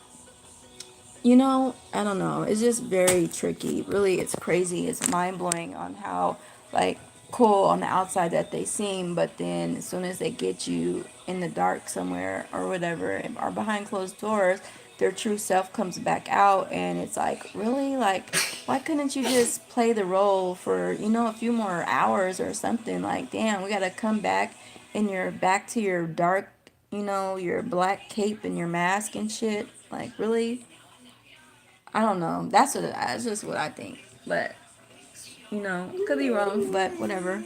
you know, I don't know. It's just very tricky. Really, it's crazy. It's mind blowing on how like cool on the outside that they seem, but then as soon as they get you in the dark somewhere or whatever, or behind closed doors, their true self comes back out, and it's like, really, like, why couldn't you just play the role for, you know, a few more hours or something? Like, damn, we gotta come back and you're back to your dark, you know, your black cape and your mask and shit. Like, really? I don't know. That's just what I think. But you know, could be wrong, but whatever.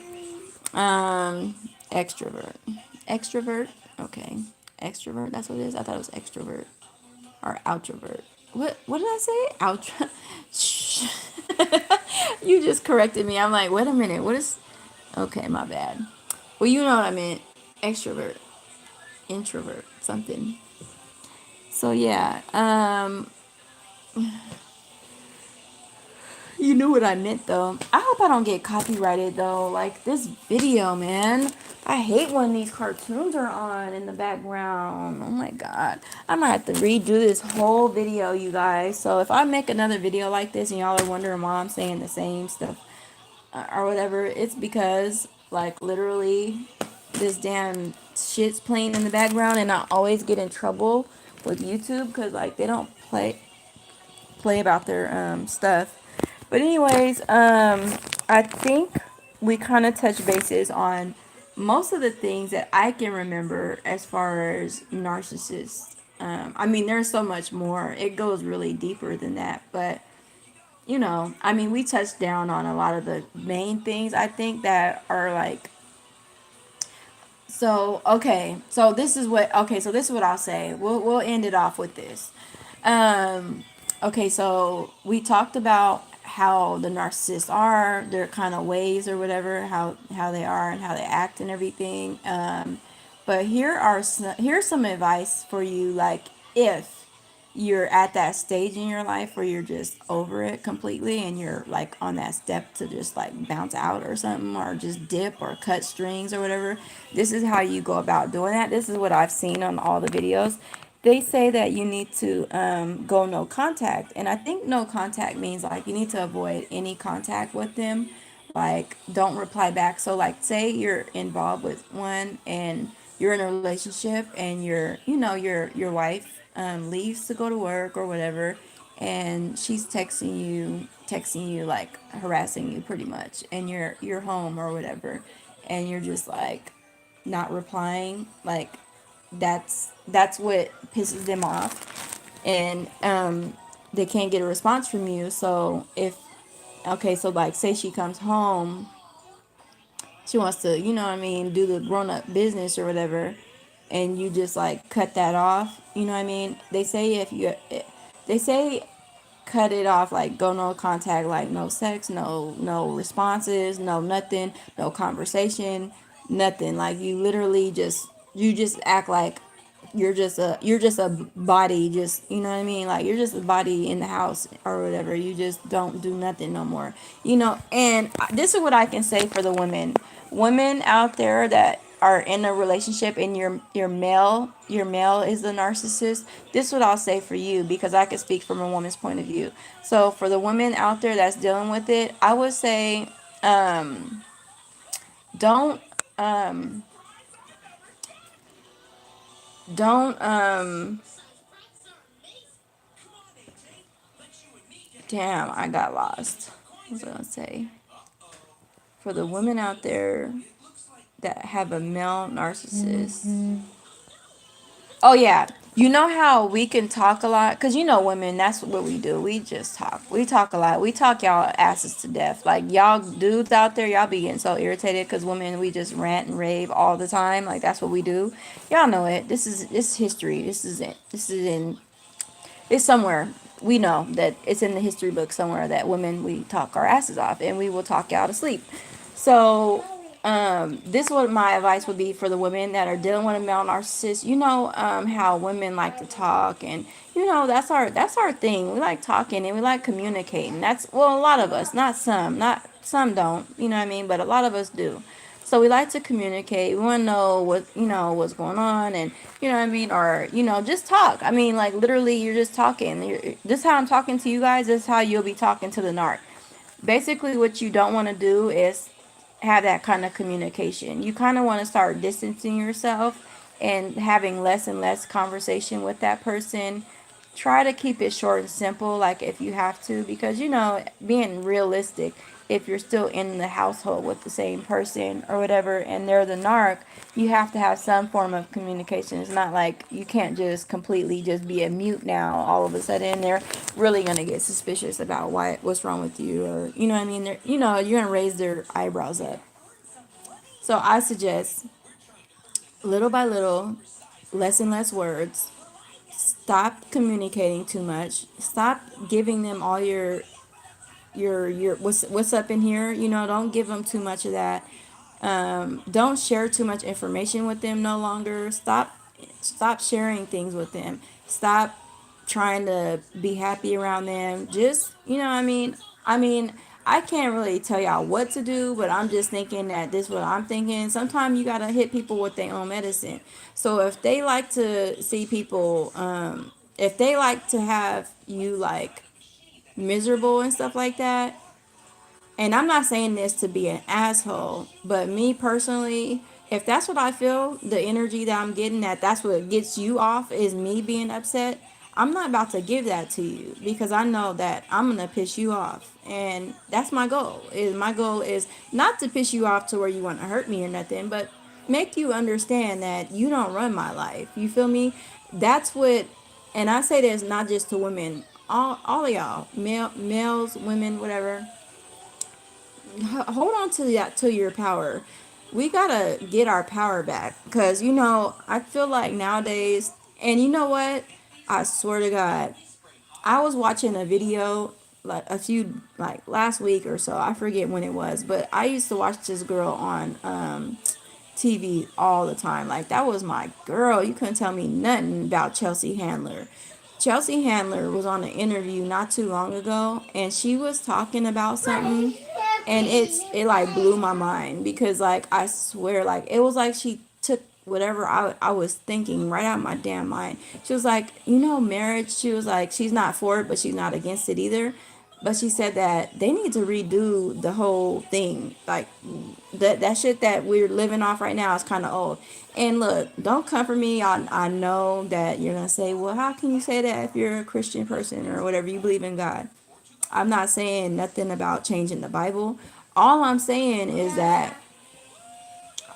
Extrovert. Extrovert. Okay. Extrovert. That's what it is. I thought it was extrovert or outrovert. What did I say? Outra. Shh. You just corrected me. I'm like, wait a minute. What is? Okay, my bad. Well, you know what I meant. Extrovert, introvert, something. So yeah. You knew what I meant though. I hope I don't get copyrighted though. Like this video, man. I hate when these cartoons are on in the background. Oh my god. I might have to redo this whole video, you guys. So if I make another video like this and y'all are wondering why I'm saying the same stuff or whatever, it's because like literally this damn shit's playing in the background, and I always get in trouble with YouTube because like they don't play about their stuff. But anyways, I think we kind of touch bases on most of the things that I can remember as far as narcissists. I mean, there's so much more. It goes really deeper than that, but you know, I mean, we touched down on a lot of the main things I think that are like. So okay, so this is what I'll say. We'll end it off with this. Um, okay, so we talked about how the narcissists are, their kind of ways or whatever, how they are and how they act and everything. But here's some advice for you, like if you're at that stage in your life where you're just over it completely and you're like on that step to just like bounce out or something or just dip or cut strings or whatever. This is how you go about doing that. This is what I've seen on all the videos. They say that you need to go no contact, and I think no contact means like you need to avoid any contact with them, like don't reply back. So like say you're involved with one and you're in a relationship and your wife leaves to go to work or whatever, and she's texting you like harassing you pretty much, and you're home or whatever, and you're just like not replying, like that's what pisses them off, and they can't get a response from you. So if okay, so like say she comes home, she wants to, you know what I mean, do the grown up business or whatever, and you just like cut that off, you know what I mean? They say cut it off, like go no contact, like no sex, no responses, no nothing, no conversation, nothing. Like you just act like you're just a body, just, you know what I mean, like you're just a body in the house or whatever. You just don't do nothing no more, you know. And this is what I can say for the women out there that are in a relationship and your male is the narcissist. This is what I'll say for you, because I can speak from a woman's point of view. So for the women out there that's dealing with it, I would say don't don't damn, I got lost. what was I gonna say? For the women out there that have a male narcissist. Oh yeah, you know how we can talk a lot, cause you know women, that's what we do. We just talk. We talk a lot. We talk y'all asses to death. Like y'all dudes out there, y'all be getting so irritated, cause women we just rant and rave all the time. Like that's what we do. Y'all know it. This is history. This is it. This is in. It's somewhere. We know that it's in the history book somewhere that women we talk our asses off and we will talk y'all to sleep. So this is what my advice would be for the women that are dealing with a male narcissist. You know, how women like to talk, and you know that's our thing. We like talking and we like communicating. That's, well, a lot of us, not some don't. You know what I mean? But a lot of us do. So we like to communicate. We want to know what's going on, and you know what I mean, or just talk. I mean, like literally, you're just talking. This is how I'm talking to you guys. This is how you'll be talking to the narc. Basically, what you don't want to do is have that kind of communication. You kind of want to start distancing yourself and having less and less conversation with that person. Try to keep it short and simple, like if you have to, because being realistic, if you're still in the household with the same person or whatever and they're the narc, you have to have some form of communication. It's not like you can't just completely just be a mute now all of a sudden. They're really going to get suspicious about what's wrong with you, or you know what I mean. You're going to raise their eyebrows up. So I suggest, little by little, less and less words. Stop communicating too much. Stop giving them all your what's up in here. Don't give them too much of that. Don't share too much information with them no longer. Stop sharing things with them. Stop trying to be happy around them. Just, I mean, I can't really tell y'all what to do, but I'm just thinking that this is what I'm thinking. Sometimes you gotta hit people with their own medicine. So if they like to see people, if they like to have you like miserable and stuff like that, and I'm not saying this to be an asshole, but me personally, if that's what I feel, the energy that I'm getting, that's what gets you off is me being upset, I'm not about to give that to you, because I know that I'm going to piss you off. And that's my goal. My goal is not to piss you off to where you want to hurt me or nothing, but make you understand that you don't run my life. You feel me? That's what, and I say this not just to women, all of y'all, males, women, whatever. Hold on to that, to your power. We gotta get our power back, because I feel like nowadays, and you know what, I swear to God, I was watching a video like a few, like last week or so, I forget when it was, but I used to watch this girl on TV all the time. Like that was my girl. You couldn't tell me nothing about Chelsea Handler. Chelsea Handler was on an interview not too long ago, and she was talking about something, and it like blew my mind, because like I swear, like it was like she took whatever I was thinking right out of my damn mind. She was like, marriage, she was like, she's not for it, but she's not against it either. But she said that they need to redo the whole thing. Like that shit that we're living off right now is kind of old. And look, don't come for me. I know that you're gonna say, well, how can you say that if you're a Christian person or whatever, you believe in God? I'm not saying nothing about changing the Bible. All I'm saying is that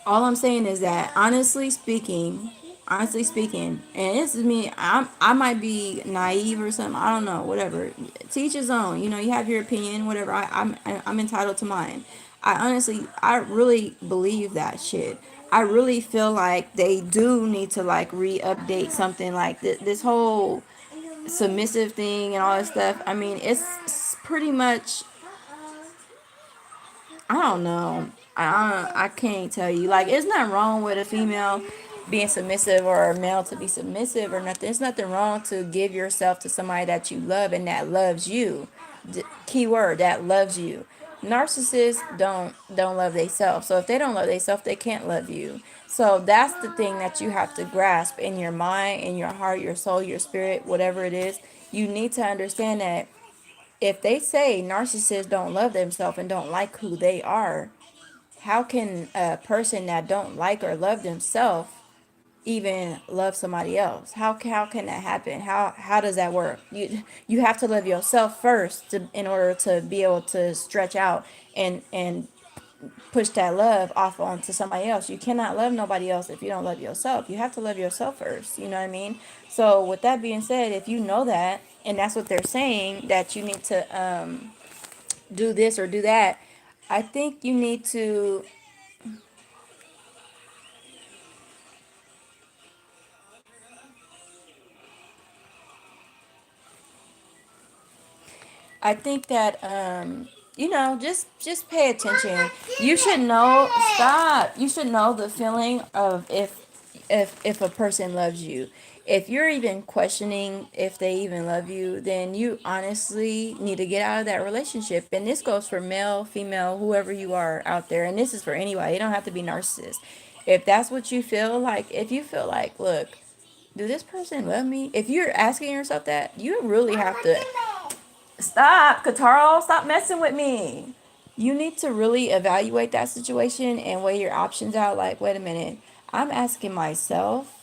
honestly speaking, and this is me, I might be naive or something, I don't know, whatever. Teach his own. You have your opinion, whatever. I'm entitled to mine. I really believe that shit. I really feel like they do need to like re-update something like this whole submissive thing and all that stuff. I mean, it's pretty much, I don't know. I can't tell you. Like, it's not wrong with a female being submissive or a male to be submissive or nothing. There's nothing wrong to give yourself to somebody that you love and that loves you. Key word, that loves you. Narcissists don't love themselves. So if they don't love themselves, they can't love you. So that's the thing that you have to grasp in your mind, in your heart, your soul, your spirit, whatever it is. You need to understand that if they say narcissists don't love themselves and don't like who they are, how can a person that don't like or love themselves even love somebody else. How can that happen? How does that work? You have to love yourself first in order to be able to stretch out and push that love off onto somebody else. You cannot love nobody else if you don't love yourself. You have to love yourself first. You know what I mean? So with that being said, if you know that and that's what they're saying, that you need to do this or do that, I think you need to I think that just pay attention. You should know. Stop. You should know the feeling of if a person loves you. If you're even questioning if they even love you, then you honestly need to get out of that relationship. And this goes for male, female, whoever you are out there. And this is for anybody. You don't have to be narcissist. If that's what you feel like, if you feel like, look, do this person love me? If you're asking yourself that, you really have to stop, Kataro. Stop messing with me. You need to really evaluate that situation and weigh your options out. Like, wait a minute. I'm asking myself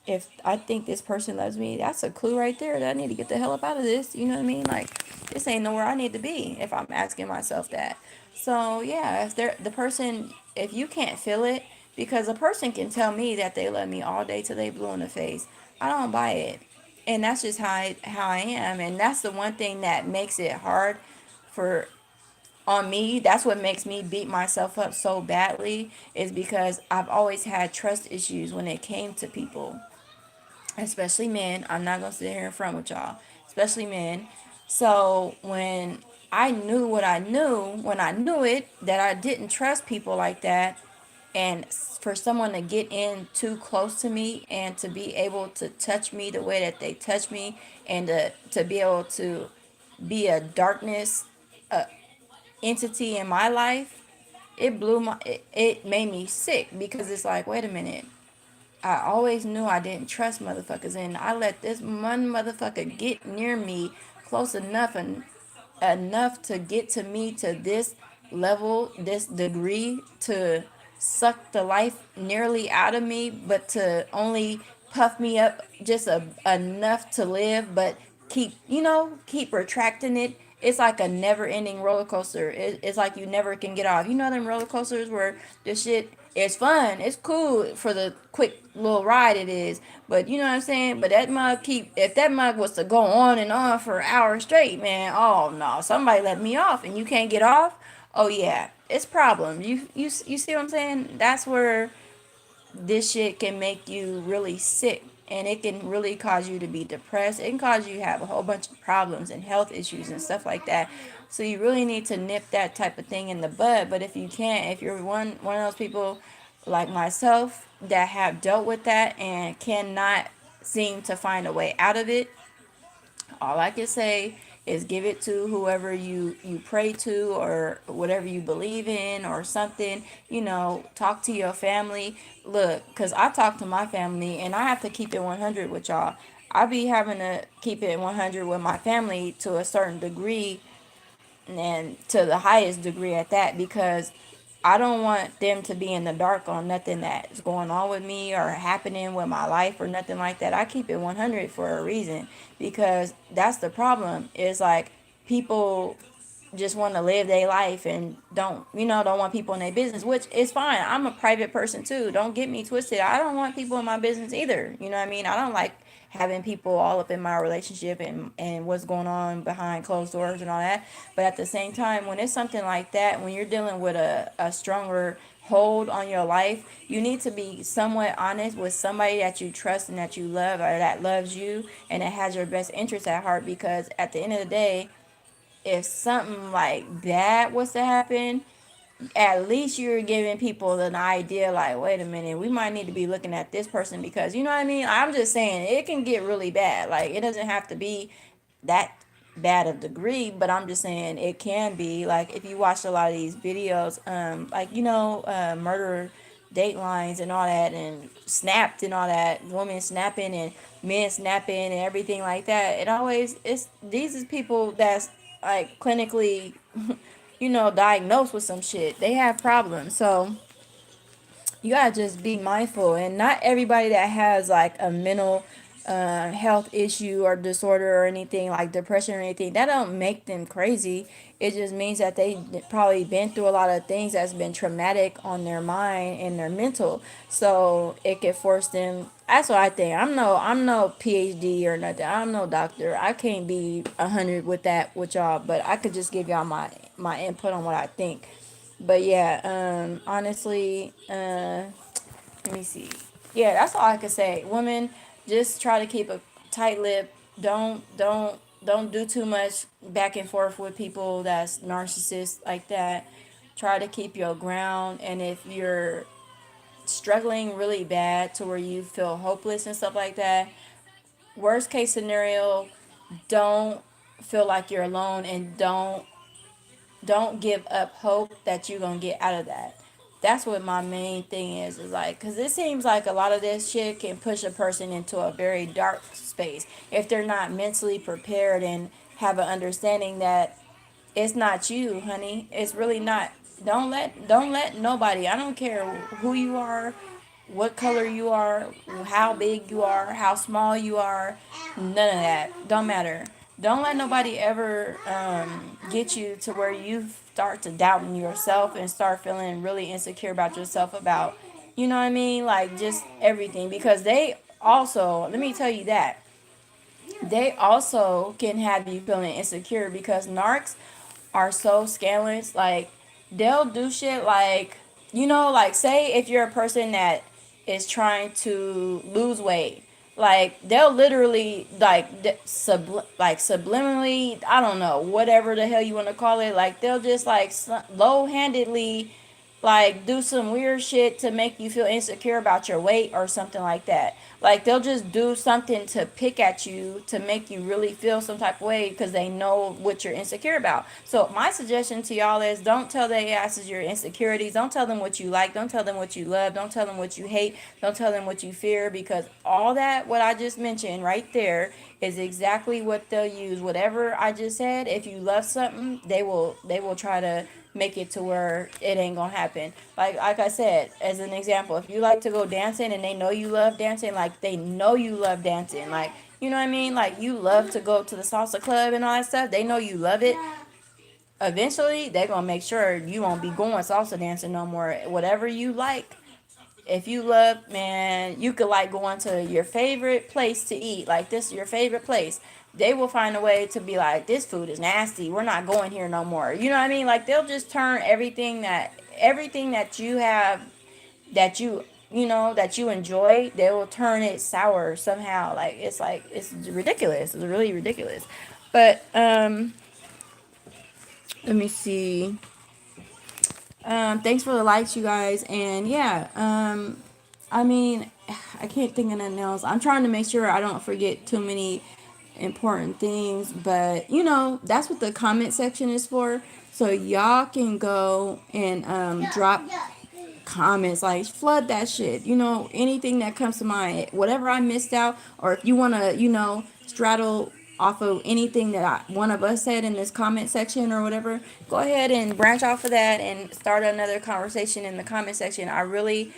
if I think this person loves me. That's a clue right there that I need to get the hell up out of this. You know what I mean? Like, this ain't nowhere I need to be if I'm asking myself that. So, yeah, if they're the person, if you can't feel it, because a person can tell me that they love me all day till they blue in the face. I don't buy it. And that's just how I am. And that's the one thing that makes it hard for on me. That's what makes me beat myself up so badly, is because I've always had trust issues when it came to people, especially men. I'm not gonna sit here in front with y'all, especially men. So when I knew what I knew, when I knew it, that I didn't trust people like that, and for someone to get in too close to me and to be able to touch me the way that they touch me, and to be able to be a darkness entity in my life, it made me sick, because it's like, wait a minute, I always knew I didn't trust motherfuckers, and I let this one motherfucker get near me close enough and enough to get to me to this level, this degree, to suck the life nearly out of me, but to only puff me up just enough to live, but keep retracting it. It's like a never ending roller coaster. It's like you never can get off. You know them roller coasters where the shit is fun. It's cool for the quick little ride it is. But you know what I'm saying? But that mug if that mug was to go on and on for hours straight, man, oh no, somebody let me off and you can't get off. Oh yeah, it's problem. You see what I'm saying? That's where this shit can make you really sick, and it can really cause you to be depressed. It can cause you to have a whole bunch of problems and health issues and stuff like that. So you really need to nip that type of thing in the bud. But if you can't, if you're one of those people like myself that have dealt with that and cannot seem to find a way out of it, all I can say is give it to whoever you pray to, or whatever you believe in, or something. Talk to your family. Look, because I talk to my family and I have to keep it 100 with y'all. I be having to keep it 100 with my family to a certain degree, and to the highest degree at that, because I don't want them to be in the dark on nothing that's going on with me or happening with my life or nothing like that. I keep it 100 for a reason, because that's the problem. Is like, people just want to live their life and don't want people in their business, which is fine. I'm a private person too. Don't get me twisted. I don't want people in my business either. You know what I mean? I don't like having people all up in my relationship and what's going on behind closed doors and all that. But at the same time, when it's something like that, when you're dealing with a stronger hold on your life, you need to be somewhat honest with somebody that you trust and that you love, or that loves you and that has your best interest at heart. Because at the end of the day, if something like that was to happen, at least you're giving people an idea, like, wait a minute, we might need to be looking at this person, because you know what I mean? I'm just saying it can get really bad. Like, it doesn't have to be that bad of degree, but I'm just saying it can be. Like, if you watch a lot of these videos, like, murder datelines and all that, and snapped and all that, women snapping and men snapping and everything like that, it's these is people that's like clinically diagnosed with some shit. They have problems. So you gotta just be mindful. And not everybody that has like a mental health issue or disorder or anything like depression or anything, that don't make them crazy. It just means that they probably been through a lot of things that's been traumatic on their mind and their mental, so it could force them. That's what I think. I'm no PhD or nothing. I'm no doctor. I can't be 100 with that with y'all, but I could just give y'all my input on what I think. But yeah, honestly, let me see. Yeah, that's all I could say. Women, just try to keep a tight lip. Don't do too much back and forth with people that's narcissists like that. Try to keep your ground. And if you're struggling really bad to where you feel hopeless and stuff like that, worst case scenario, don't feel like you're alone, and don't give up hope that you're gonna get out of that. That's what my main thing is like, because it seems like a lot of this shit can push a person into a very dark space if they're not mentally prepared and have an understanding that it's not you, honey. It's really not. Don't let nobody. I don't care who you are, what color you are, how big you are, how small you are. None of that. Don't matter. Don't let nobody ever get you to where you start to doubt in yourself and start feeling really insecure about yourself, about, you know what I mean? Like just everything. Because they also, let me tell you that, they also can have you feeling insecure because narcs are so scandalous. Like, they'll do shit like, like, say if you're a person that is trying to lose weight, like they'll literally like like subliminally, I don't know, whatever the hell you want to call it, like they'll just like low-handedly like do some weird shit to make you feel insecure about your weight or something like that. Like they'll just do something to pick at you to make you really feel some type of way because they know what you're insecure about. So my suggestion to y'all is, don't tell their asses your insecurities. Don't tell them what you like. Don't tell them what you love. Don't tell them what you hate. Don't tell them what you fear, because all that what I just mentioned right there is exactly what they'll use. Whatever I just said, if you love something, they will try to make it to where it ain't gonna happen. Like I said, as an example, if you like to go dancing and they know you love dancing, like they know you love dancing, like, you know what I mean? Like you love to go to the salsa club and all that stuff. They know you love it. Eventually, they're gonna make sure you won't be going salsa dancing no more. Whatever you like, if you love, man, you could like going to your favorite place to eat, like this your favorite place. They will find a way to be like, this food is nasty, we're not going here no more. You know what I mean? Like they'll just turn everything that you have, that that you enjoy, they will turn it sour somehow. Like it's ridiculous. It's really ridiculous. But let me see. Thanks for the likes, you guys. And yeah, I mean, I can't think of nothing else. I'm trying to make sure I don't forget too many important things, but that's what the comment section is for. So y'all can go and drop comments, like flood that shit. Anything that comes to mind, whatever I missed out, or if you want to, straddle off of anything that one of us said in this comment section or whatever, go ahead and branch off of that and start another conversation in the comment section. I really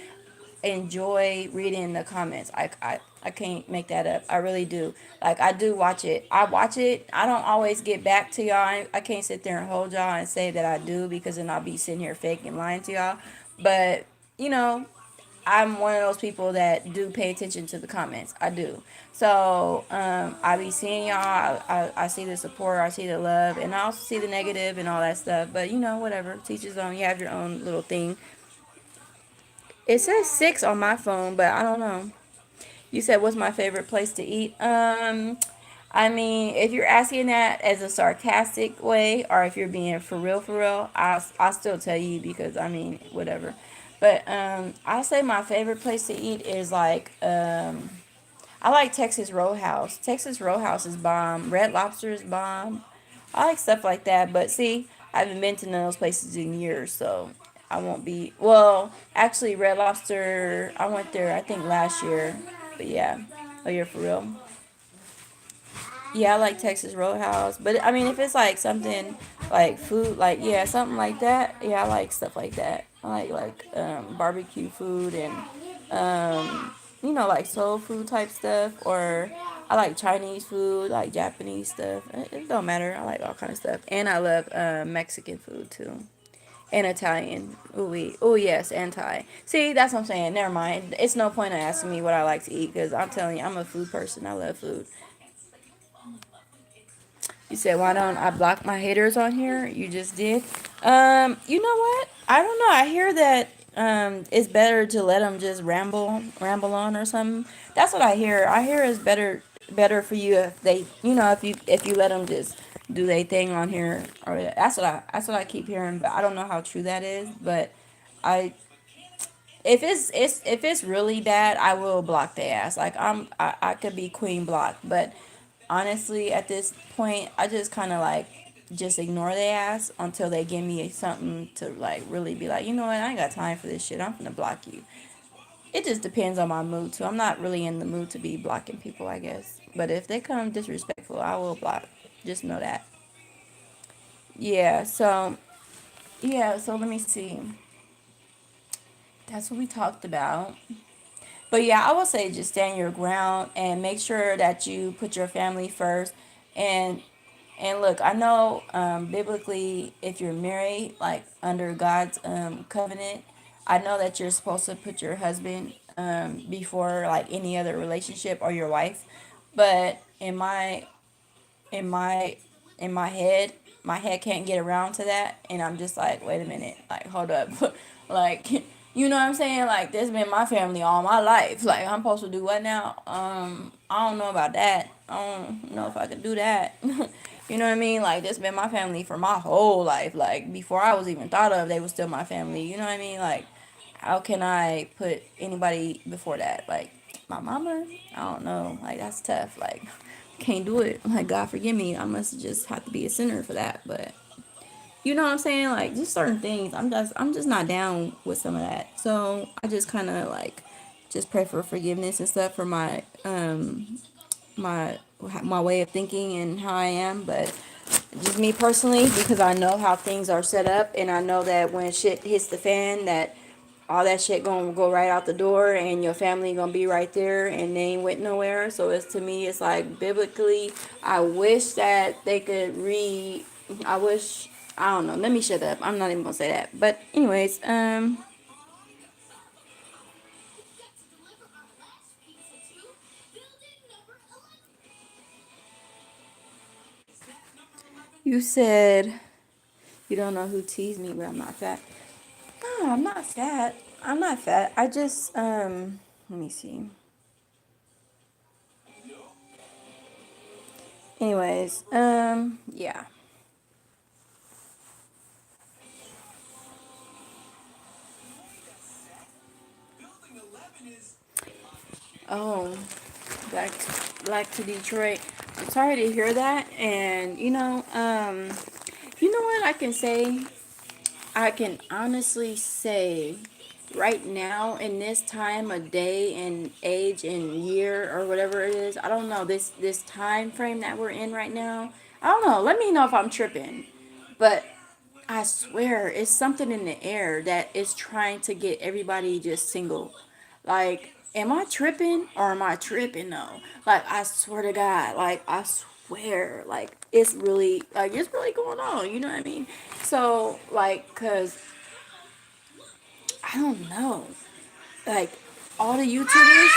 enjoy reading the comments. I can't make that up. I really do. Like, I do watch it. I watch it. I don't always get back to y'all. I can't sit there and hold y'all and say that I do, because then I'll be sitting here faking lying to y'all. But, you know, I'm one of those people that do pay attention to the comments. I do. So I be seeing y'all. I see the support. I see the love. And I also see the negative and all that stuff. But, whatever. Teach his own. You have your own little thing. It says 6 on my phone, but I don't know. You said, what's my favorite place to eat? I mean, if you're asking that as a sarcastic way, or if you're being for real, I'll still tell you, because I mean, whatever. But I'll say my favorite place to eat is like, I like Texas Roadhouse. Texas Roadhouse is bomb. Red Lobster is bomb. I like stuff like that. But see, I haven't been to none of those places in years, so I won't be. Well, actually, Red Lobster, I went there, I think, last year. But yeah. Oh, you're for real? Yeah, I like Texas Roadhouse. But I mean, if it's like something like food, like yeah, something like that. Yeah, I like stuff like that. I like barbecue food and like soul food type stuff, or I like Chinese food, like Japanese stuff. It don't matter. I like all kind of stuff, and I love Mexican food too. And Italian. Oh yes, and Thai. See, that's what I'm saying. Never mind. It's no point in asking me what I like to eat because I'm telling you, I'm a food person. I love food. You said, why don't I block my haters on here? You just did. You know what? I don't know. I hear that it's better to let them just ramble on or something. That's what I hear. I hear it's better for you if they, if you let them just do their thing on here. Or that's what I keep hearing. But I don't know how true that is. But I if it's really bad, I will block their ass. Like I could be queen block, but honestly, at this point, I just kind of like just ignore their ass until they give me something to like really be like, you know what, I ain't got time for this shit. I'm gonna block you. It just depends on my mood too. I'm not really in the mood to be blocking people, I guess. But if they come disrespectful, I will block. Just know that. Yeah. So let me see. That's what we talked about. But yeah, I would say just stand your ground and make sure that you put your family first. And look, I know biblically, if you're married, like under God's covenant, I know that you're supposed to put your husband before like any other relationship or your wife. But in my my head can't get around to that, and I'm just like, wait a minute, like hold up, like you know what I'm saying? Like this been my family all my life. Like I'm supposed to do what now? I don't know about that. I don't know if I could do that. You know what I mean? Like this been my family for my whole life. Like before I was even thought of, they was still my family. You know what I mean? Like how can I put anybody before that? Like my mama? I don't know. Like that's tough. Like can't do it. Like God forgive me. I must just have to be a sinner for that. But you know what I'm saying? Like just certain things. I'm just not down with some of that. So I just kind of like just pray for forgiveness and stuff for my my way of thinking and how I am. But just me personally, because I know how things are set up, and I know that when shit hits the fan, that all that shit gonna go right out the door, and your family gonna be right there, and they ain't went nowhere. So it's to me, it's like biblically, I wish that they could read. I wish. I don't know. Let me shut up. I'm not even gonna say that. But anyways, you said you don't know who teased me, but I'm not fat. No, I'm not fat. I'm not fat. I just let me see. Anyways, yeah. Oh, back to Detroit. I'm sorry to hear that, and you know what I can say? I can honestly say, right now in this time of day and age and year or whatever it is, I don't know this time frame that we're in right now. I don't know. Let me know if I'm tripping, but I swear it's something in the air that is trying to get everybody just single. Like, am I tripping or am I tripping though? Like, I swear to God, like I swear, like it's really going on. You know what I mean? So like, cause I don't know, like all the YouTubers,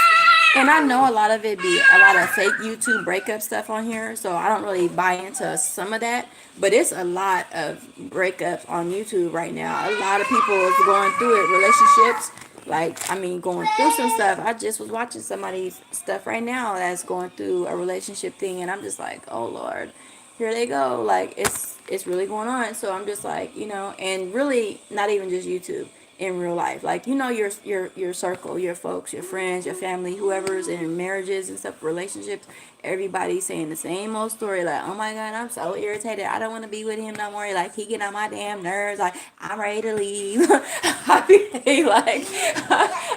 and I know a lot of it be a lot of fake YouTube breakup stuff on here, so I don't really buy into some of that. But it's a lot of breakups on YouTube right now. A lot of people is going through it, relationships. Like, I mean, going through some stuff. I just was watching somebody's stuff right now that's going through a relationship thing, and I'm just like, oh Lord, here they go. Like it's really going on. So I'm just like, and really not even just YouTube, in real life. Like, your circle, your folks, your friends, your family, whoever's in marriages and stuff, relationships, everybody's saying the same old story. Like, oh my God, I'm so irritated. I don't want to be with him no more. Like, he get on my damn nerves. Like, I'm ready to leave. I be like,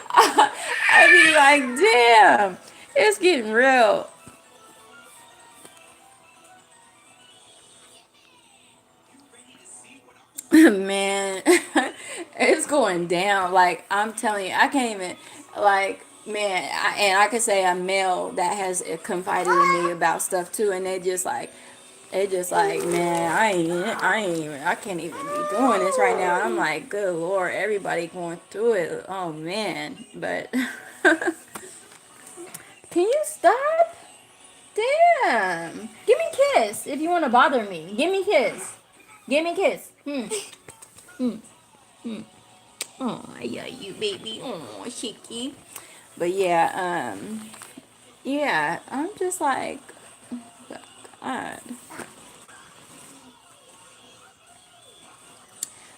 I be like, damn, it's getting real. Man, it's going down. Like, I'm telling you, I can't even, like, man, and I could say a male that has confided in me about stuff too, and they just like, man, I can't even be doing this right now. I'm like, good Lord, everybody going through it. Oh, man. But, can you stop? Damn. Give me a kiss if you want to bother me. Give me a kiss. Give me a kiss. Hmm. Hmm. Oh, yeah, you baby. Oh, cheeky. But yeah, I'm just like, God.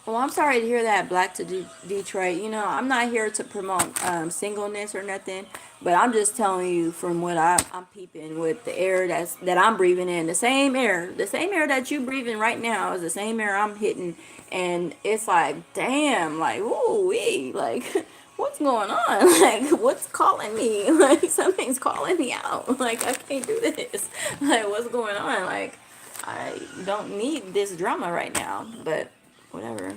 Well, I'm sorry to hear that, Black to Detroit. You know, I'm not here to promote singleness or nothing, but I'm just telling you from what I'm peeping with the air that I'm breathing in. The same air that you breathing right now is the same air I'm hitting, and it's like, damn, like, ooh, wee, like, what's going on? Like, what's calling me? Like, something's calling me out. Like, I can't do this. Like, what's going on? Like, I don't need this drama right now, but whatever.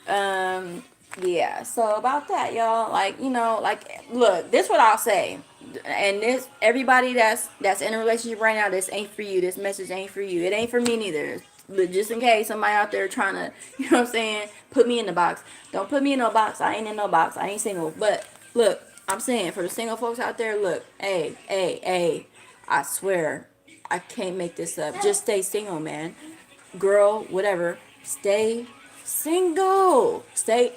Um, yeah. So about that, y'all. Like, you know, like, look, this what I'll say, and this everybody that's in a relationship right now, this ain't for you. This message ain't for you. It ain't for me neither. But just in case somebody out there trying to, you know what I'm saying, put me in the box. Don't put me in no box. I ain't in no box. I ain't single. But look, I'm saying for the single folks out there, look, hey, I swear, I can't make this up. Just stay single, man. Girl, whatever. Stay single. Stay.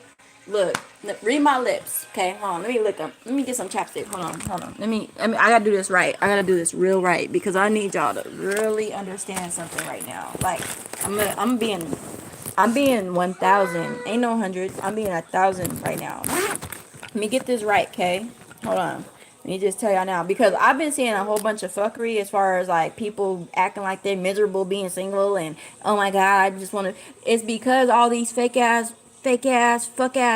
Look, read my lips. Okay, hold on. Let me lick them. Let me get some chapstick. Hold on. I gotta do this right. I gotta do this real right because I need y'all to really understand something right now. Like, I'm being 1,000. Ain't no hundred. I'm being 1,000 right now. Let me get this right, okay? Hold on. Let me just tell y'all now. Because I've been seeing a whole bunch of fuckery as far as like people acting like they're miserable being single and oh my god, I just want to. It's because all these fuck ass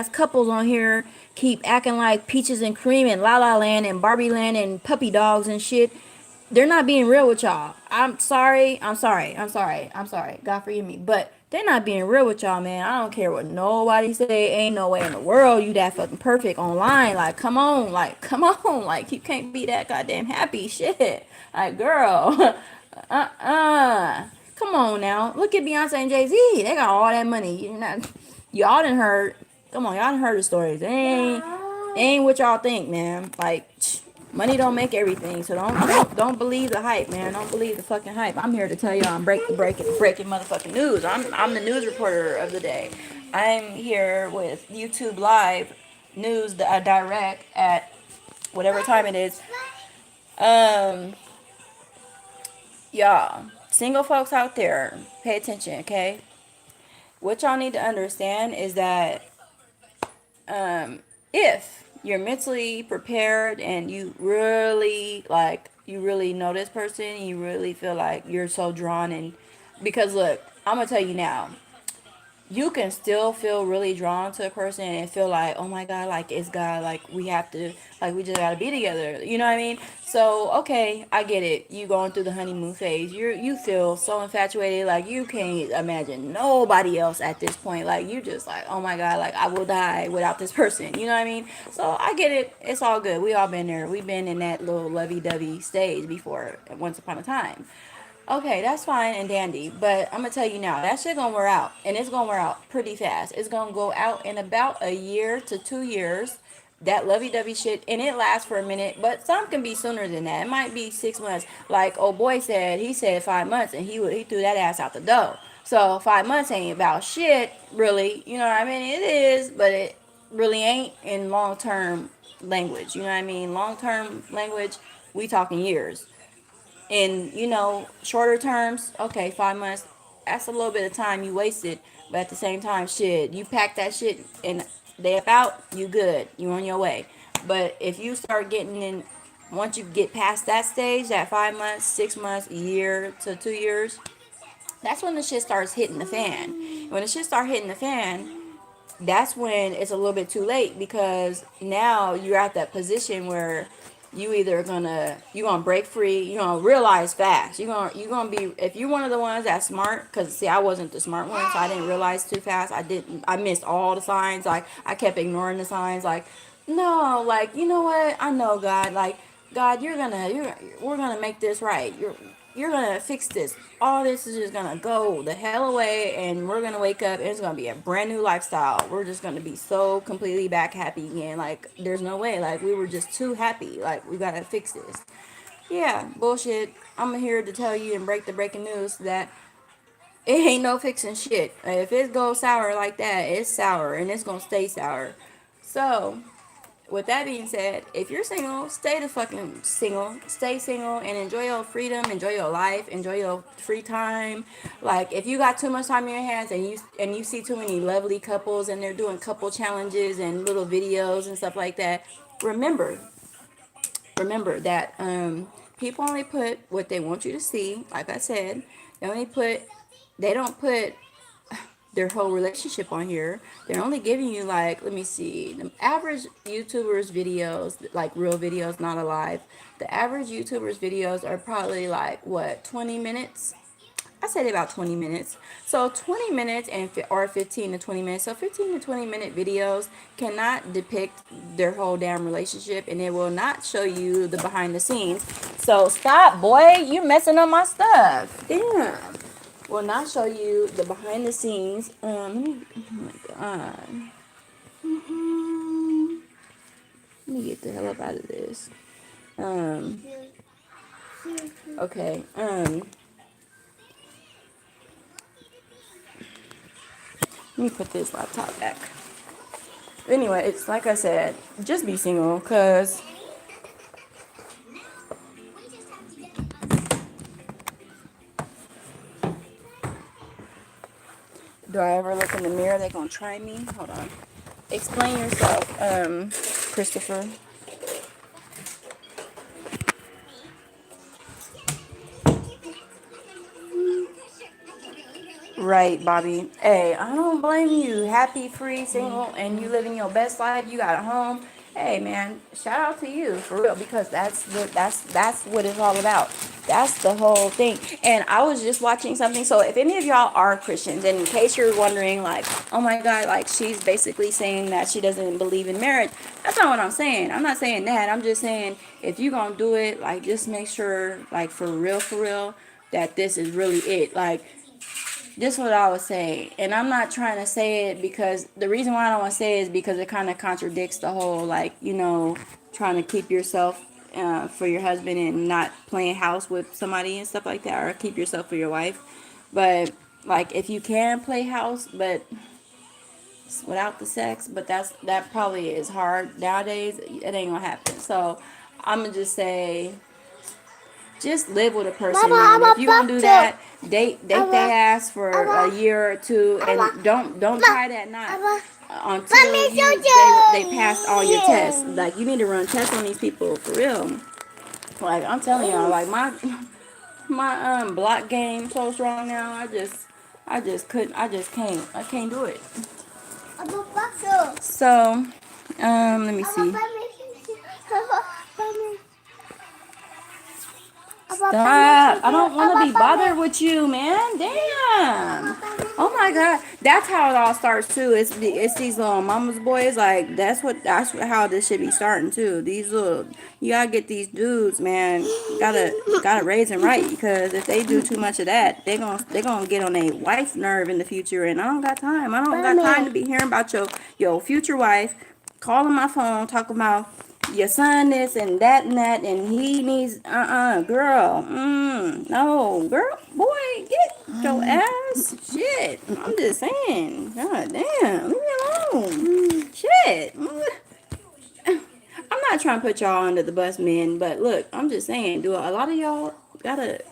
couples on here keep acting like peaches and cream and La La Land and Barbie Land and puppy dogs and shit. They're not being real with y'all. I'm sorry. God forgive me. But they're not being real with y'all, man. I don't care what nobody say. Ain't no way in the world you that fucking perfect online. Like, come on. Like, come on. Like, you can't be that goddamn happy. Shit. Like, girl. Come on now. Look at Beyonce and Jay-Z. They got all that money. Y'all done heard. Come on, y'all done heard the stories. They ain't what y'all think, man. Like, money don't make everything, so don't believe the hype, man. Don't believe the fucking hype. I'm here to tell y'all I'm breaking motherfucking news. I'm the news reporter of the day. I'm here with YouTube Live news direct at whatever time it is. Y'all, single folks out there, pay attention, okay? What y'all need to understand is that if you're mentally prepared and you really know this person, you really feel like you're so drawn and because look, I'm gonna tell you now, you can still feel really drawn to a person and feel like, oh my god, like it's God, like we have to, like we just gotta be together. You know what I mean? So okay, I get it. You going through the honeymoon phase. You feel so infatuated, like you can't imagine nobody else at this point. Like you just like, oh my god, like I will die without this person. You know what I mean? So I get it. It's all good. We all been there. We've been in that little lovey-dovey stage before, once upon a time. Okay, that's fine and dandy, but I'm gonna tell you now, that shit gonna wear out, and it's gonna wear out pretty fast. It's gonna go out in about a year to 2 years. That lovey-dovey shit, and it lasts for a minute, but some can be sooner than that. It might be 6 months. Like old boy said, he said 5 months, and he threw that ass out the door. So 5 months ain't about shit, really. You know what I mean? It is, but it really ain't in long-term language. You know what I mean? Long-term language, we talking years in shorter terms, okay, 5 months, that's a little bit of time you wasted, but at the same time, shit, you pack that shit and they about, you good, you on your way. But if you start getting in, once you get past that stage, that 5 months, 6 months, a year to 2 years, that's when the shit starts hitting the fan. When the shit start hitting the fan, that's when it's a little bit too late because now you're at that position where you either gonna break free, realize fast. You're gonna be, if you're one of the ones that's smart, because see, I wasn't the smart one, so I didn't realize too fast. I missed all the signs. Like, I kept ignoring the signs. Like, no, like, you know what? I know, God. Like, God, we're gonna make this right. You're gonna fix this. All this is just gonna go the hell away, and we're gonna wake up, and it's gonna be a brand new lifestyle. We're just gonna be so completely back happy again. Like, there's no way. Like, we were just too happy. Like, we gotta fix this. Yeah, bullshit. I'm here to tell you and break the breaking news that it ain't no fixing shit. If it goes sour like that, it's sour, and it's gonna stay sour. So, with that being said, if you're single, stay the fucking single. Stay single and enjoy your freedom, enjoy your life, enjoy your free time. Like, if you got too much time in your hands and you see too many lovely couples and they're doing couple challenges and little videos and stuff like that, remember that people only put what they want you to see. Like I said, they don't put their whole relationship on here. They're only giving you, like, let me see, the average YouTubers videos, like real videos, not alive. The average YouTubers videos are probably like, what, 20 minutes? I said about 20 minutes. So 20 minutes or 15 to 20 minutes. So 15 to 20 minute videos cannot depict their whole damn relationship, and it will not show you the behind the scenes. So stop, boy. You messing up my stuff. Damn. Will not show you the behind the scenes. Oh my god. Let me get the hell up out of this. Okay. Let me put this laptop back. Anyway, it's like I said, just be single, cause do I ever look in the mirror? They gonna try me? Hold on. Explain yourself, Christopher. Right, Bobby. Hey, I don't blame you. Happy, free, single, and you living your best life. You got a home. Hey, man, shout out to you for real, because that's what it's all about. That's the whole thing. And I was just watching something. So if any of y'all are Christians, and in case you're wondering, like, oh my God, like, she's basically saying that she doesn't believe in marriage. That's not what I'm saying. I'm not saying that. I'm just saying, if you're gonna do it, like, just make sure, like, for real, that this is really it. Like, this is what I would say, and I'm not trying to say it because the reason why I don't want to say it is because it kind of contradicts the whole, like, trying to keep yourself for your husband and not playing house with somebody and stuff like that, or keep yourself for your wife. But, like, if you can play house, but without the sex, but that probably is hard nowadays. It ain't gonna happen. So I'm gonna just say, just live with a person, man. If you gonna do that, date their ass for a year or two, and don't tie that knot until they passed all your tests. Like, you need to run tests on these people for real. Like, I'm telling y'all, like, my block game so strong now. I just couldn't. I can't do it. So, let me see. Stop. I don't want to be bothered with you, man. Damn. Oh my God. That's how it all starts too. It's these little mama's boys. Like, that's how this should be starting too. You gotta get these dudes, man. Gotta raise them right, because if they do too much of that, they gonna get on a wife's nerve in the future, and I don't got time. I don't got time to be hearing about your future wife, calling my phone, talking about your son this and that, and he needs, girl, no, girl, boy, get your ass, shit, I'm just saying, god damn, leave me alone, shit, I'm not trying to put y'all under the bus, man, but look, I'm just saying, do a lot of y'all gotta,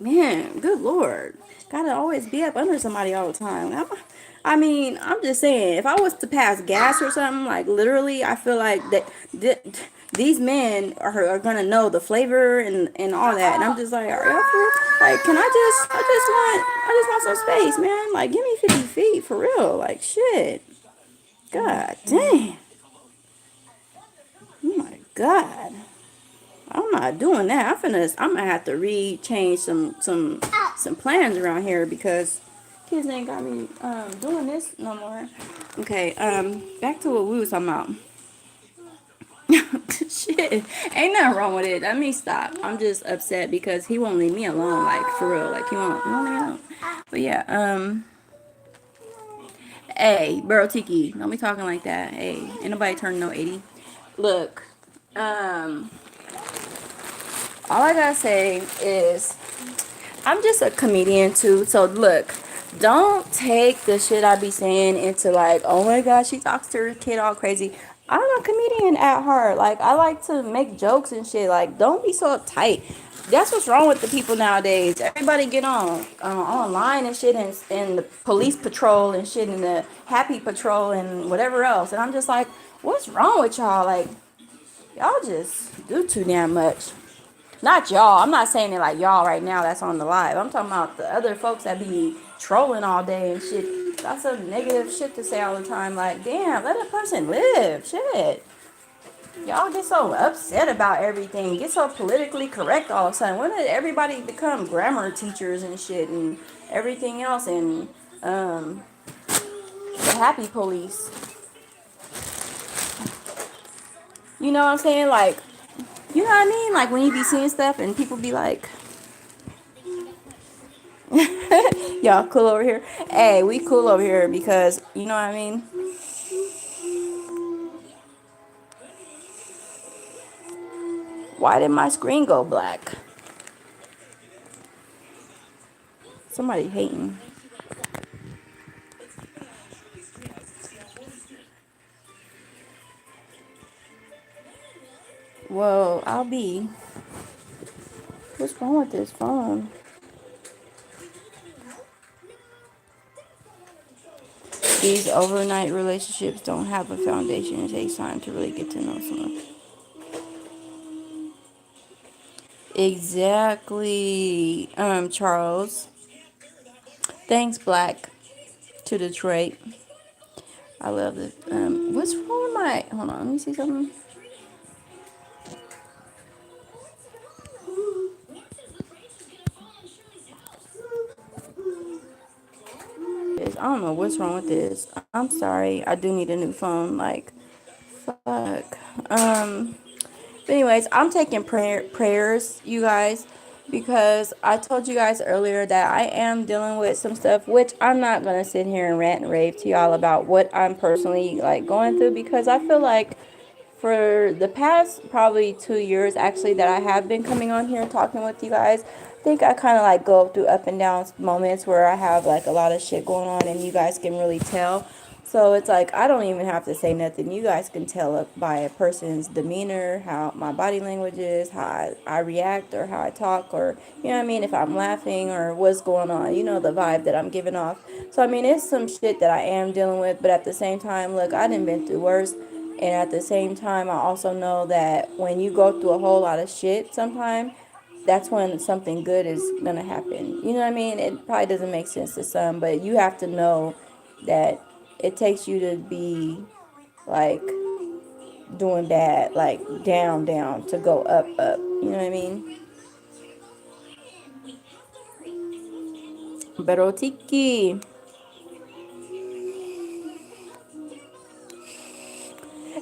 man, good lord, gotta always be up under somebody all the time. I mean, I'm just saying, if I was to pass gas or something, like, literally, I feel like that these men are gonna know the flavor and all that, and I'm just like, are y'all for, like, can I just want some space, man. Like, give me 50 feet for real. Like, shit. God damn. Oh my God, I'm not doing that. I'm gonna have to change some plans around here because kids ain't got me doing this no more. Okay, back to what we was talking about. Shit, ain't nothing wrong with it. Let me stop. I'm just upset because he won't leave me alone. Like for real, like he won't leave me alone. But yeah, hey, bro, Tiki, don't be talking like that. Hey, ain't nobody turning no 80. Look, um, all I gotta say is I'm just a comedian too. So look, don't take the shit I be saying into like, oh my god, she talks to her kid all crazy. I'm a comedian at heart. Like I like to make jokes and shit. Like don't be so uptight. That's what's wrong with the people nowadays. Everybody get on online and shit, and the police patrol and shit, and the happy patrol and whatever else. And I'm just like, what's wrong with y'all? Like y'all just do too damn much. Not y'all. I'm not saying it like y'all right now that's on the live. I'm talking about the other folks that be trolling all day and shit. That's some negative shit to say all the time. Like, damn, let a person live. Shit. Y'all get so upset about everything. Get so politically correct all of a sudden. When did everybody become grammar teachers and shit and everything else and the happy police? You know what I'm saying? Like, you know what I mean? Like when you be seeing stuff and people be like, y'all cool over here? Hey, we cool over here because, you know what I mean? Why did my screen go black? Somebody hating. Well, I'll be. What's wrong with this phone? These overnight relationships don't have a foundation. It takes time to really get to know someone. Exactly, Charles. Thanks, Black, to Detroit. I love it. What's wrong with my? Hold on, let me see something. I don't know what's wrong with this. I'm sorry. I do need a new phone. Like, fuck. But anyways, I'm taking prayers, you guys, because I told you guys earlier that I am dealing with some stuff, which I'm not gonna sit here and rant and rave to y'all about what I'm personally like going through, because I feel like for the past probably 2 years actually that I have been coming on here talking with you guys, I think I kind of like go through up and down moments where I have like a lot of shit going on and you guys can really tell. So it's like I don't even have to say nothing. You guys can tell by a person's demeanor, how my body language is, how I react or how I talk, or you know what I mean, if I'm laughing or what's going on. You know the vibe that I'm giving off. So I mean it's some shit that I am dealing with, but at the same time, look, I done been through worse. And at the same time, I also know that when you go through a whole lot of shit sometime, that's when something good is going to happen. You know what I mean? It probably doesn't make sense to some, but you have to know that it takes you to be like doing bad, like down, down to go up, up. You know what I mean? Pero Tiki.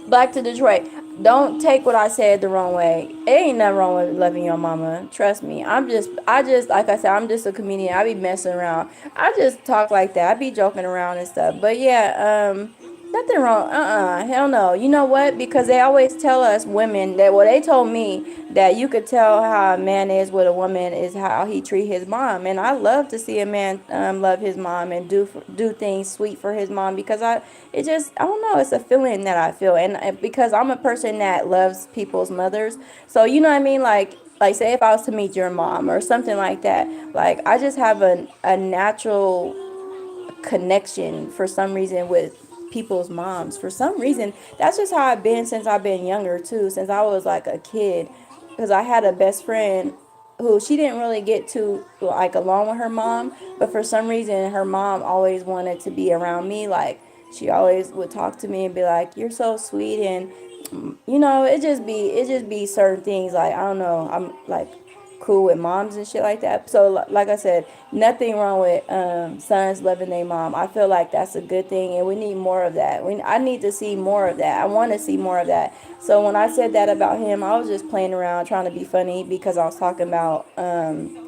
Back to Detroit. Don't take what I said the wrong way. It ain't nothing wrong with loving your mama. Trust me. Like I said, I'm just a comedian. I be messing around. I just talk like that. I be joking around and stuff. But yeah, nothing wrong. Hell no. You know what? Because they always tell us women that, well, they told me that you could tell how a man is with a woman is how he treat his mom. And I love to see a man love his mom and do things sweet for his mom, because I don't know, it's a feeling that I feel. And because I'm a person that loves people's mothers. So, you know what I mean? Like say if I was to meet your mom or something like that, like I just have a natural connection for some reason with people's moms. For some reason, that's just how I've been since I've been younger too, since I was like a kid. Because I had a best friend who she didn't really get to like along with her mom, but for some reason her mom always wanted to be around me. Like she always would talk to me and be like, "You're so sweet," and it just be certain things, like, I don't know, I'm like cool with moms and shit like that. So like I said, nothing wrong with sons loving their mom. I feel like that's a good thing, and we need more of that. I need to see more of that. I want to see more of that. So when I said that about him, I was just playing around trying to be funny, because I was talking about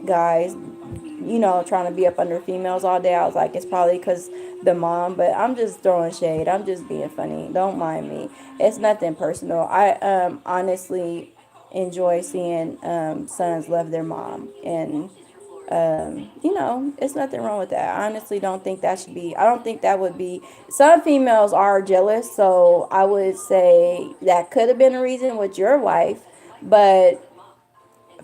guys, trying to be up under females all day. I was like, it's probably because the mom, but I'm just throwing shade. I'm just being funny. Don't mind me. It's nothing personal. I honestly enjoy seeing sons love their mom, and it's nothing wrong with that. I honestly don't think that should be. I don't think that would be. Some females are jealous, so I would say that could have been a reason with your wife, but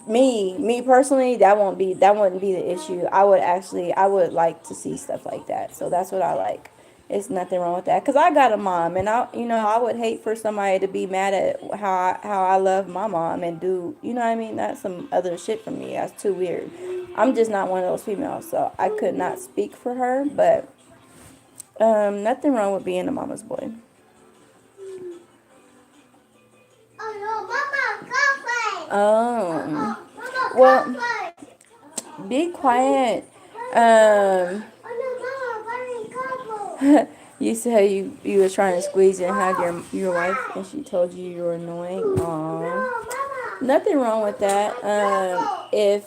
me personally, that wouldn't be the issue. I would like to see stuff like that, so that's what I like. It's nothing wrong with that, because I got a mom, and I would hate for somebody to be mad at how I love my mom and do, what I mean? That's some other shit for me. That's too weird. I'm just not one of those females, so I could not speak for her, but nothing wrong with being a mama's boy. um well, be quiet. um You said you was trying to squeeze and hug your wife, and she told you you were annoying. Aww. Nothing wrong with that. If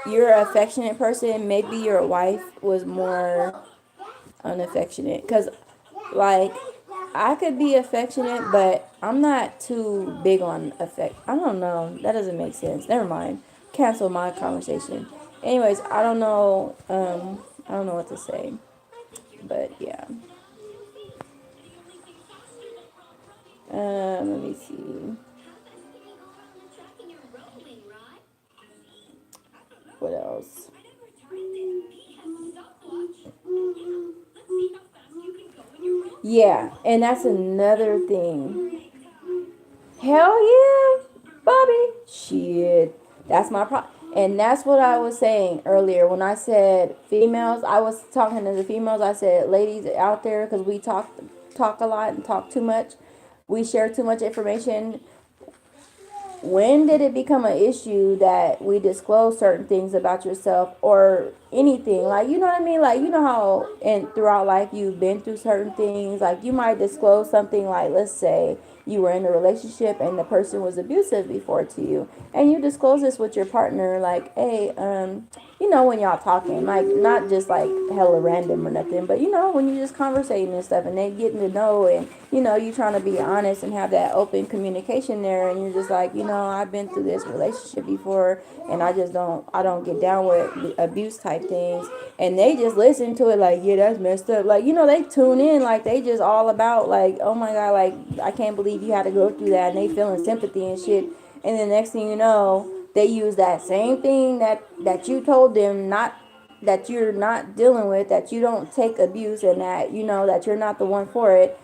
you're an affectionate person, maybe your wife was more unaffectionate. Cause like, I could be affectionate, but I'm not too big on affect. I don't know. That doesn't make sense. Never mind. Cancel my conversation. Anyways, I don't know. I don't know what to say. But yeah. Let me see. What else? Yeah, and that's another thing. Hell yeah, Bobby. Shit. That's my problem. And that's what I was saying earlier when I said females. I was talking to the females. I said, ladies out there, because we talk a lot and talk too much. We share too much information. When did it become an issue that we disclose certain things about yourself or anything? Like, you know what I mean? Like, you know how throughout life you've been through certain things. Like, you might disclose something, like, let's say you were in a relationship and the person was abusive before to you, and you disclose this with your partner, like, hey, when y'all talking, like, not just like hella random or nothing, but when you just conversating and stuff, and they getting to know, and you trying to be honest and have that open communication there, and you're just like, I've been through this relationship before, and I don't get down with abuse type things, and they just listen to it like, yeah, that's messed up, like, they tune in, like, they just all about, like, oh my god, like, I can't believe you had to go through that, and they feeling sympathy and shit, and then next thing you know, they use that same thing that you told them, not that you're not dealing with, that you don't take abuse, and that that you're not the one for it.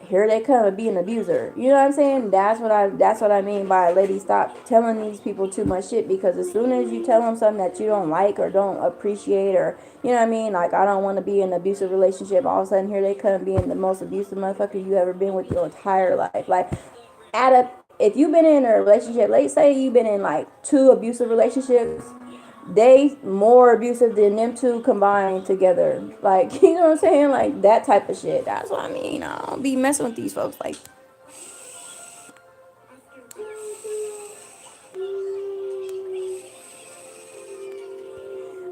Here they come and be an abuser. You know what I'm saying? That's what I mean by, lady, stop telling these people too much shit, because as soon as you tell them something that you don't like or don't appreciate, or you know what I mean, like, I don't want to be in an abusive relationship, all of a sudden here they come being the most abusive motherfucker you ever been with your entire life. Like, at a if you've been in a relationship, let's say you've been in like two abusive relationships, they more abusive than them two combined together. Like, you know what I'm saying? Like, that type of shit. That's what I mean. I don't be messing with these folks. Like,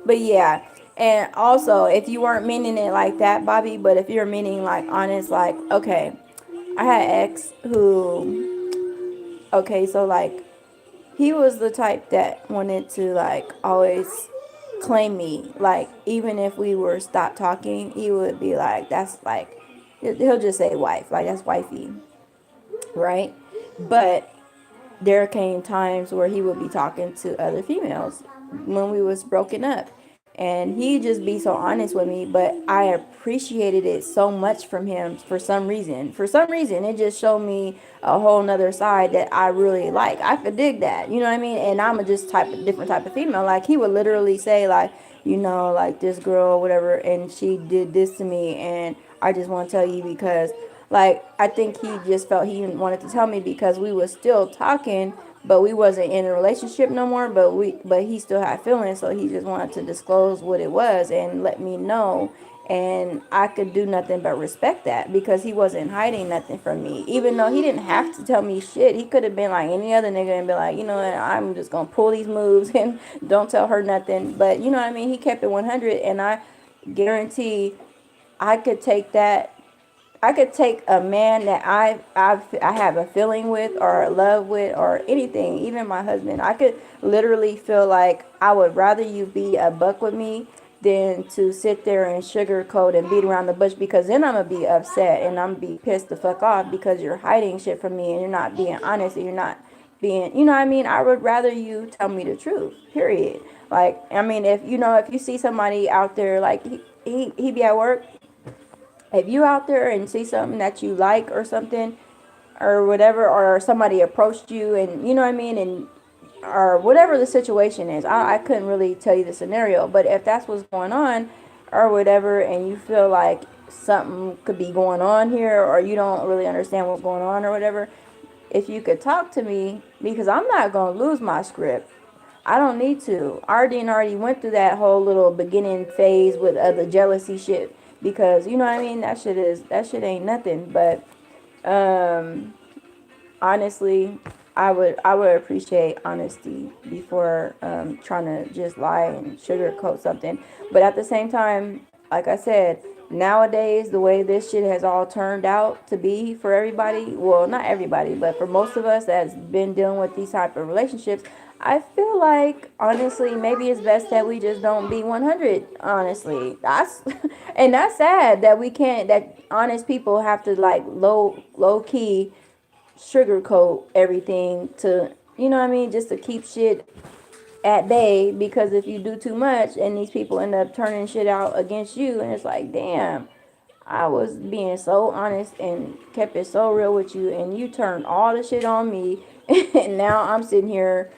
but yeah. And also, if you weren't meaning it like that, Bobby, but if you're meaning like honest, like, okay, I had an ex who, okay, so like, he was the type that wanted to like always claim me. Like, even if we were stopped talking, he would be like, that's like, he'll just say wife, like, that's wifey, right? But there came times where he would be talking to other females when we was broken up, and he just be so honest with me, but I appreciated it so much from him. For some reason it just showed me a whole nother side that I really like. I could dig that, you know what I mean? And I'm a just different type of female. Like, he would literally say, like, like, this girl, whatever, and she did this to me, and I just want to tell you because, Like, I think he just felt he wanted to tell me because we was still talking, but we wasn't in a relationship no more. But he still had feelings, so he just wanted to disclose what it was and let me know. And I could do nothing but respect that because he wasn't hiding nothing from me. Even though he didn't have to tell me shit, he could have been like any other nigga and be like, you know what, I'm just gonna pull these moves and don't tell her nothing. But you know what I mean? He kept it 100, and I guarantee I could take that. I could take a man that I have a feeling with or a love with or anything, even my husband. I could literally feel like I would rather you be a buck with me than to sit there and sugarcoat and beat around the bush, because then I'm gonna be upset and I'm gonna be pissed the fuck off because you're hiding shit from me and you're not being honest and you're not being, you know what I mean? I would rather you tell me the truth, period. Like, I mean, if you know, if you see somebody out there, like he be at work, if you out there and see something that you like or something or whatever, or somebody approached you and you know what I mean, and or whatever the situation is, I couldn't really tell you the scenario, but if that's what's going on or whatever, and you feel like something could be going on here or you don't really understand what's going on or whatever, if you could talk to me, because I'm not going to lose my script. I don't need to. Already went through that whole little beginning phase with the jealousy shit, because you know what I mean. That shit ain't nothing. But um, honestly, I would appreciate honesty before trying to just lie and sugarcoat something. But at the same time, like I said, nowadays the way this shit has all turned out to be for everybody, well, not everybody, but for most of us that's been dealing with these type of relationships, I feel like honestly maybe it's best that we just don't be 100. Honestly, that's and that's sad that we can't, that honest people have to like low key sugarcoat everything to, you know what I mean, just to keep shit at bay, because if you do too much and these people end up turning shit out against you, and it's like, damn, I was being so honest and kept it so real with you and you turned all the shit on me and now I'm sitting here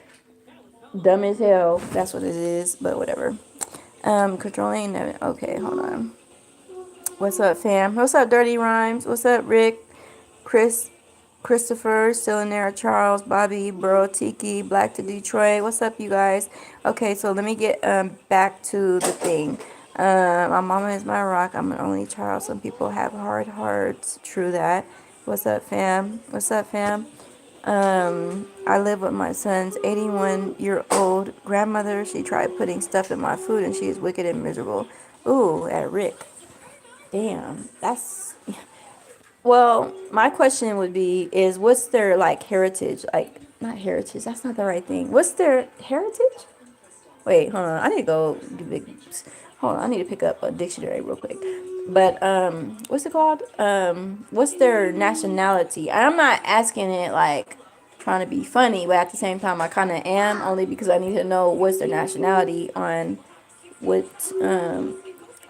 dumb as hell. That's what it is, but whatever. Controlling, okay, hold on. What's up, fam? What's up, Dirty Rhymes? What's up, Rick? Chris, Christopher, still in there, Charles, Bobby, Bro, Tiki, Black to Detroit. What's up, you guys? Okay, so let me get back to the thing. My mama is my rock. I'm an only child. Some people have hard hearts. True that. What's up, fam? What's up, fam? I live with my son's 81-year-old grandmother. She tried putting stuff in my food and she is wicked and miserable. Ooh, at Rick. Damn, that's, well, my question would be is what's their like heritage? Like, not heritage, that's not the right thing. What's their heritage? Wait, hold on. I need to go hold on, I need to pick up a dictionary real quick. But what's it called? What's their nationality? I'm not asking it like trying to be funny, but at the same time I kinda am, only because I need to know what's their nationality on what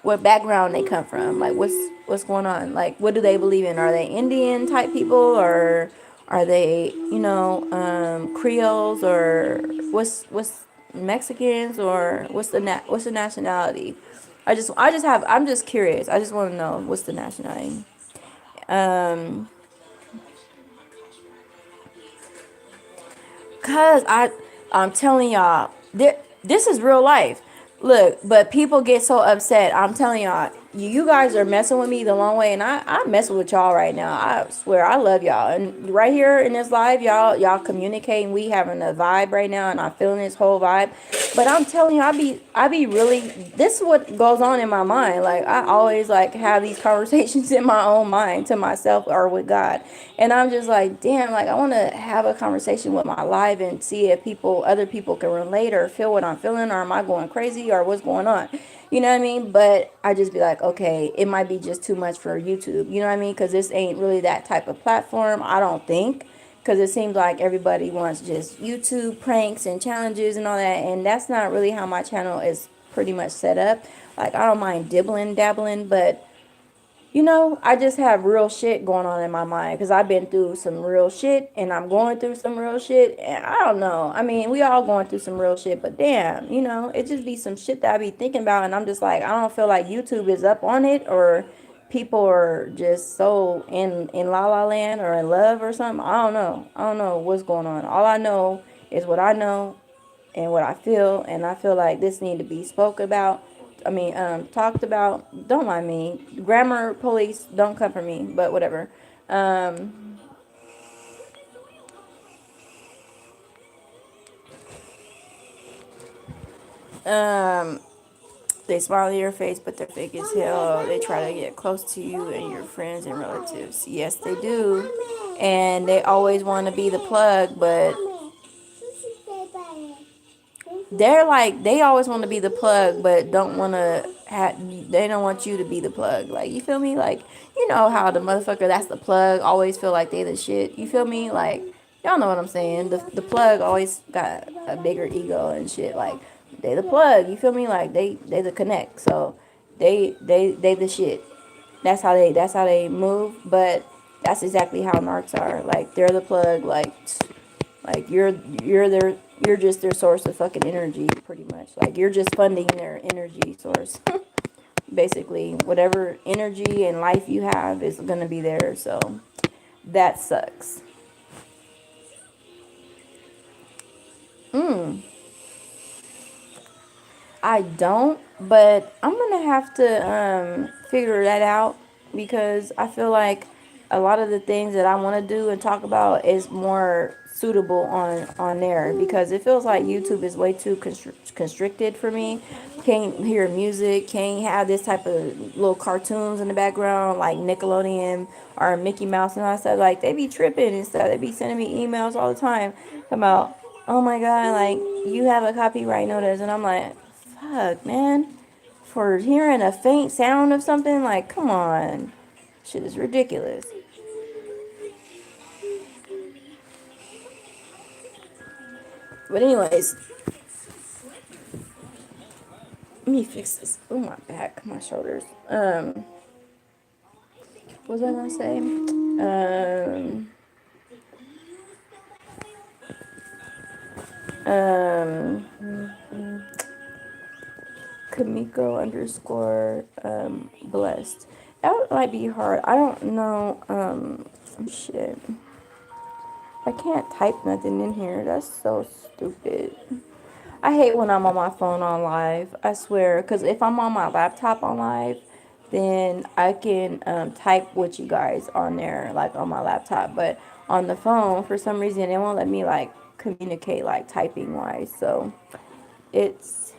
what background they come from, like what's going on, like what do they believe in? Are they Indian type people, or are they, you know, Creoles, or what's Mexicans, or what's the nationality? I'm just curious. I just want to know what's the nationality. um Cause I'm telling y'all, this is real life. Look, but people get so upset. I'm telling y'all, you guys are messing with me the long way, and I'm messing with y'all right now. I swear, I love y'all, and right here in this live, y'all communicating. We having a vibe right now, and I'm feeling this whole vibe. But I'm telling you, I be really. This is what goes on in my mind. Like I always like have these conversations in my own mind to myself or with God, and I'm just like, damn, like I want to have a conversation with my life and see if other people can relate or feel what I'm feeling, or am I going crazy, or what's going on. You know what I mean? But I just be like, okay, it might be just too much for YouTube. You know what I mean? Because this ain't really that type of platform, I don't think. Because it seems like everybody wants just YouTube pranks and challenges and all that. And that's not really how my channel is pretty much set up. Like, I don't mind dabbling, but you know, I just have real shit going on in my mind because I've been through some real shit and I'm going through some real shit. And I don't know. I mean, we all going through some real shit, but damn, it just be some shit that I be thinking about. And I'm just like, I don't feel like YouTube is up on it, or people are just so in la la land or in love or something. I don't know what's going on. All I know is what I know and what I feel, and I feel like this need to be spoke about. I mean, talked about. Don't mind me. Grammar police, don't come for me. But whatever. Um, um, they smile in your face, but they're fake as hell. They try to get close to you and your friends and relatives. Yes, they do, and they always want to be the plug, but they're like they always want to be the plug but don't want to they don't want you to be the plug, like, you feel me? Like, you know how the motherfucker that's the plug always feel like they the shit, you feel me? Like, y'all know what I'm saying. The plug always got a bigger ego and shit, like they the plug, you feel me? Like they the connect, so they the shit. That's how they move, but that's exactly how narcs are. Like, they're the plug, like you're just their source of fucking energy, pretty much. Like, you're just funding their energy source. Basically, whatever energy and life you have is gonna be there. So that sucks. I don't, but I'm gonna have to figure that out, because I feel like a lot of the things that I want to do and talk about is more suitable on there, because it feels like YouTube is way too constricted for me. Can't hear music, can't have this type of little cartoons in the background like Nickelodeon or Mickey Mouse and all that stuff. Like, they be tripping and stuff. They be sending me emails all the time about, oh my god, like, you have a copyright notice, and I'm like, fuck, man. For hearing a faint sound of something, like, come on. Shit is ridiculous. But anyways, let me fix this. Oh, my back, my shoulders. What was I gonna say? Kamiko underscore blessed. That might be hard. I don't know. Shit. I can't type nothing in here. That's so stupid. I hate when I'm on my phone on live. I swear. Because if I'm on my laptop on live, then I can type with you guys on there, like on my laptop. But on the phone, for some reason, it won't let me like communicate like typing wise. So it's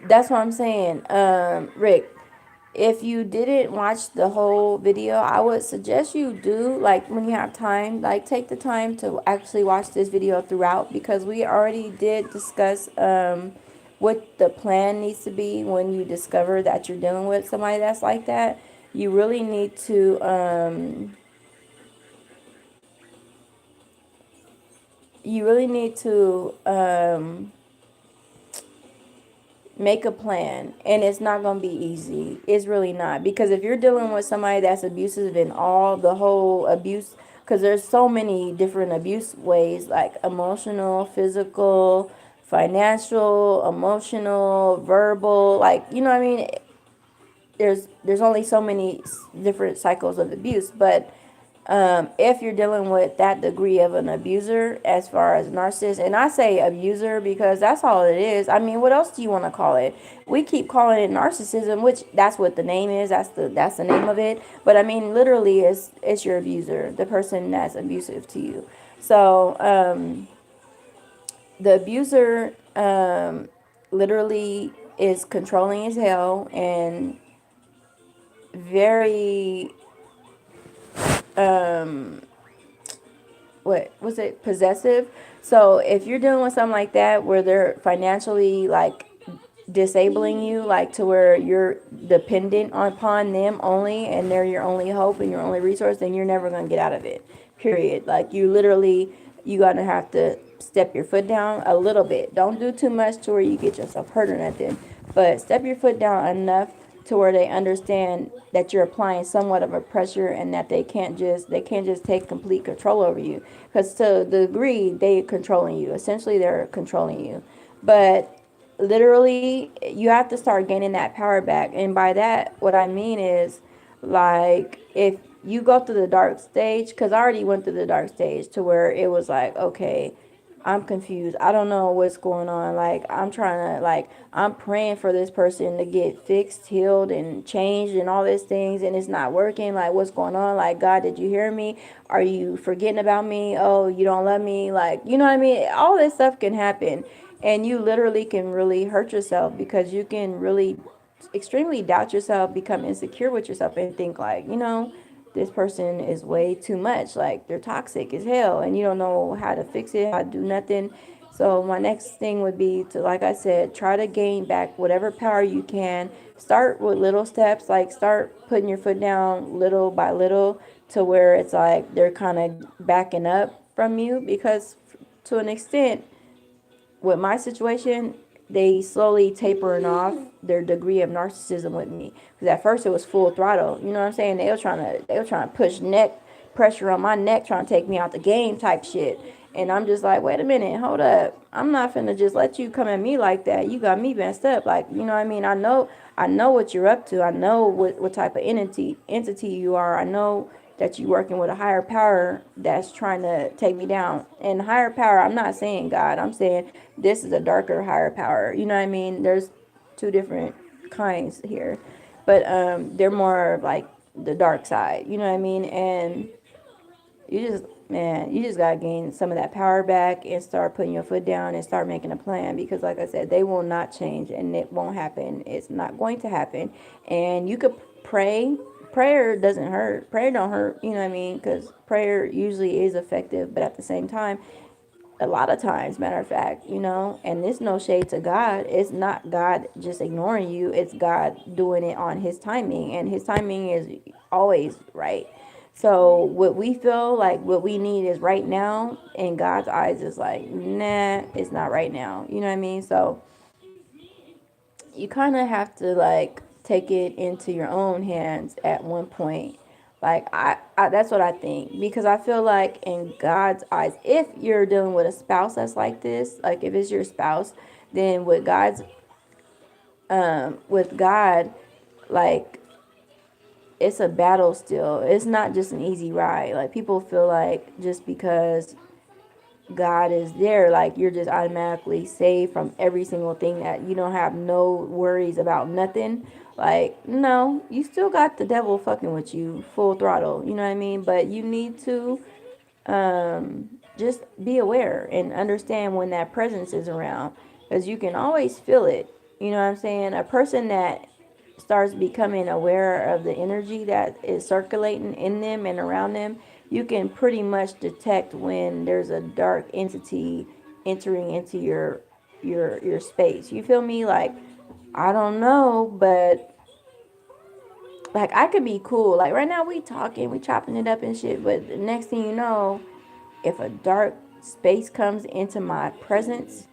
that's what I'm saying. Rick, if you didn't watch the whole video, I would suggest you do, like, when you have time, like, take the time to actually watch this video throughout, because we already did discuss what the plan needs to be when you discover that you're dealing with somebody that's like that. You really need to you really need to make a plan, and it's not going to be easy. It's really not, because if you're dealing with somebody that's abusive in all the whole abuse, because there's so many different abuse ways, like emotional, physical, financial, emotional, verbal, like, you know what I mean? There's only so many different cycles of abuse, but if you're dealing with that degree of an abuser, as far as narcissist, and I say abuser because that's all it is. I mean, what else do you want to call it? We keep calling it narcissism, which that's what the name is. That's the name of it. But I mean, literally, it's your abuser, the person that's abusive to you. So the abuser literally is controlling as hell and very what was it, possessive. So if you're dealing with something like that where they're financially like disabling you, like to where you're dependent upon them only and they're your only hope and your only resource, then you're never going to get out of it, period. Like, you literally, you gotta have to step your foot down a little bit. Don't do too much to where you get yourself hurt or nothing, but step your foot down enough to where they understand that you're applying somewhat of a pressure, and that they can't just take complete control over you, because to the degree they controlling you, essentially they're controlling you. But literally you have to start gaining that power back. And by that, what I mean is, like, if you go through the dark stage, because I already went through the dark stage to where it was like, okay, I'm confused. I don't know what's going on. Like, I'm trying to, like, I'm praying for this person to get fixed, healed, and changed, and all these things, and it's not working. Like, what's going on? Like, God, did you hear me? Are you forgetting about me? Oh, you don't love me? Like, you know what I mean? All this stuff can happen, and you literally can really hurt yourself, because you can really extremely doubt yourself, become insecure with yourself, and think like, this person is way too much. Like, they're toxic as hell, and you don't know how to fix it, how to do nothing. So my next thing would be to, like I said, try to gain back whatever power you can. Start with little steps, like start putting your foot down little by little, to where it's like they're kind of backing up from you, because to an extent, with my situation, they slowly tapering off their degree of narcissism with me. Because at first it was full throttle. You know what I'm saying? They were trying to push neck pressure on my neck, trying to take me out the game type shit. And I'm just like, wait a minute, hold up. I'm not finna just let you come at me like that. You got me messed up. Like, you know what I mean? I know what you're up to. I know what type of entity you are. I know that you're working with a higher power that's trying to take me down. And higher power, I'm not saying God. I'm saying this is a darker higher power. You know what I mean? There's two different kinds here. But they're more like the dark side. You know what I mean? And you just gotta gain some of that power back, and start putting your foot down, and start making a plan, because like I said, they will not change, and it won't happen. It's not going to happen. And you could pray. Prayer doesn't hurt. Prayer don't hurt, you know what I mean? Because prayer usually is effective, but at the same time, a lot of times, matter of fact, and there's no shade to God. It's not God just ignoring you. It's God doing it on his timing, and his timing is always right. So what we feel like what we need is right now, in God's eyes is like, nah, it's not right now. You know what I mean? So you kind of have to like take it into your own hands at one point. Like that's what I think, because I feel like in God's eyes, if you're dealing with a spouse that's like this, like if it's your spouse, then with God, like, it's a battle still. It's not just an easy ride. Like, people feel like just because God is there, like you're just automatically saved from every single thing, that you don't have no worries about nothing. Like, no, you still got the devil fucking with you full throttle. You know what I mean? But you need to just be aware and understand when that presence is around, because you can always feel it. You know what I'm saying? A person that starts becoming aware of the energy that is circulating in them and around them, you can pretty much detect when there's a dark entity entering into your space. You feel me? Like, I don't know, but like, I could be cool. Like, right now we talking, we chopping it up and shit, but the next thing you know, if a dark space comes into my presence,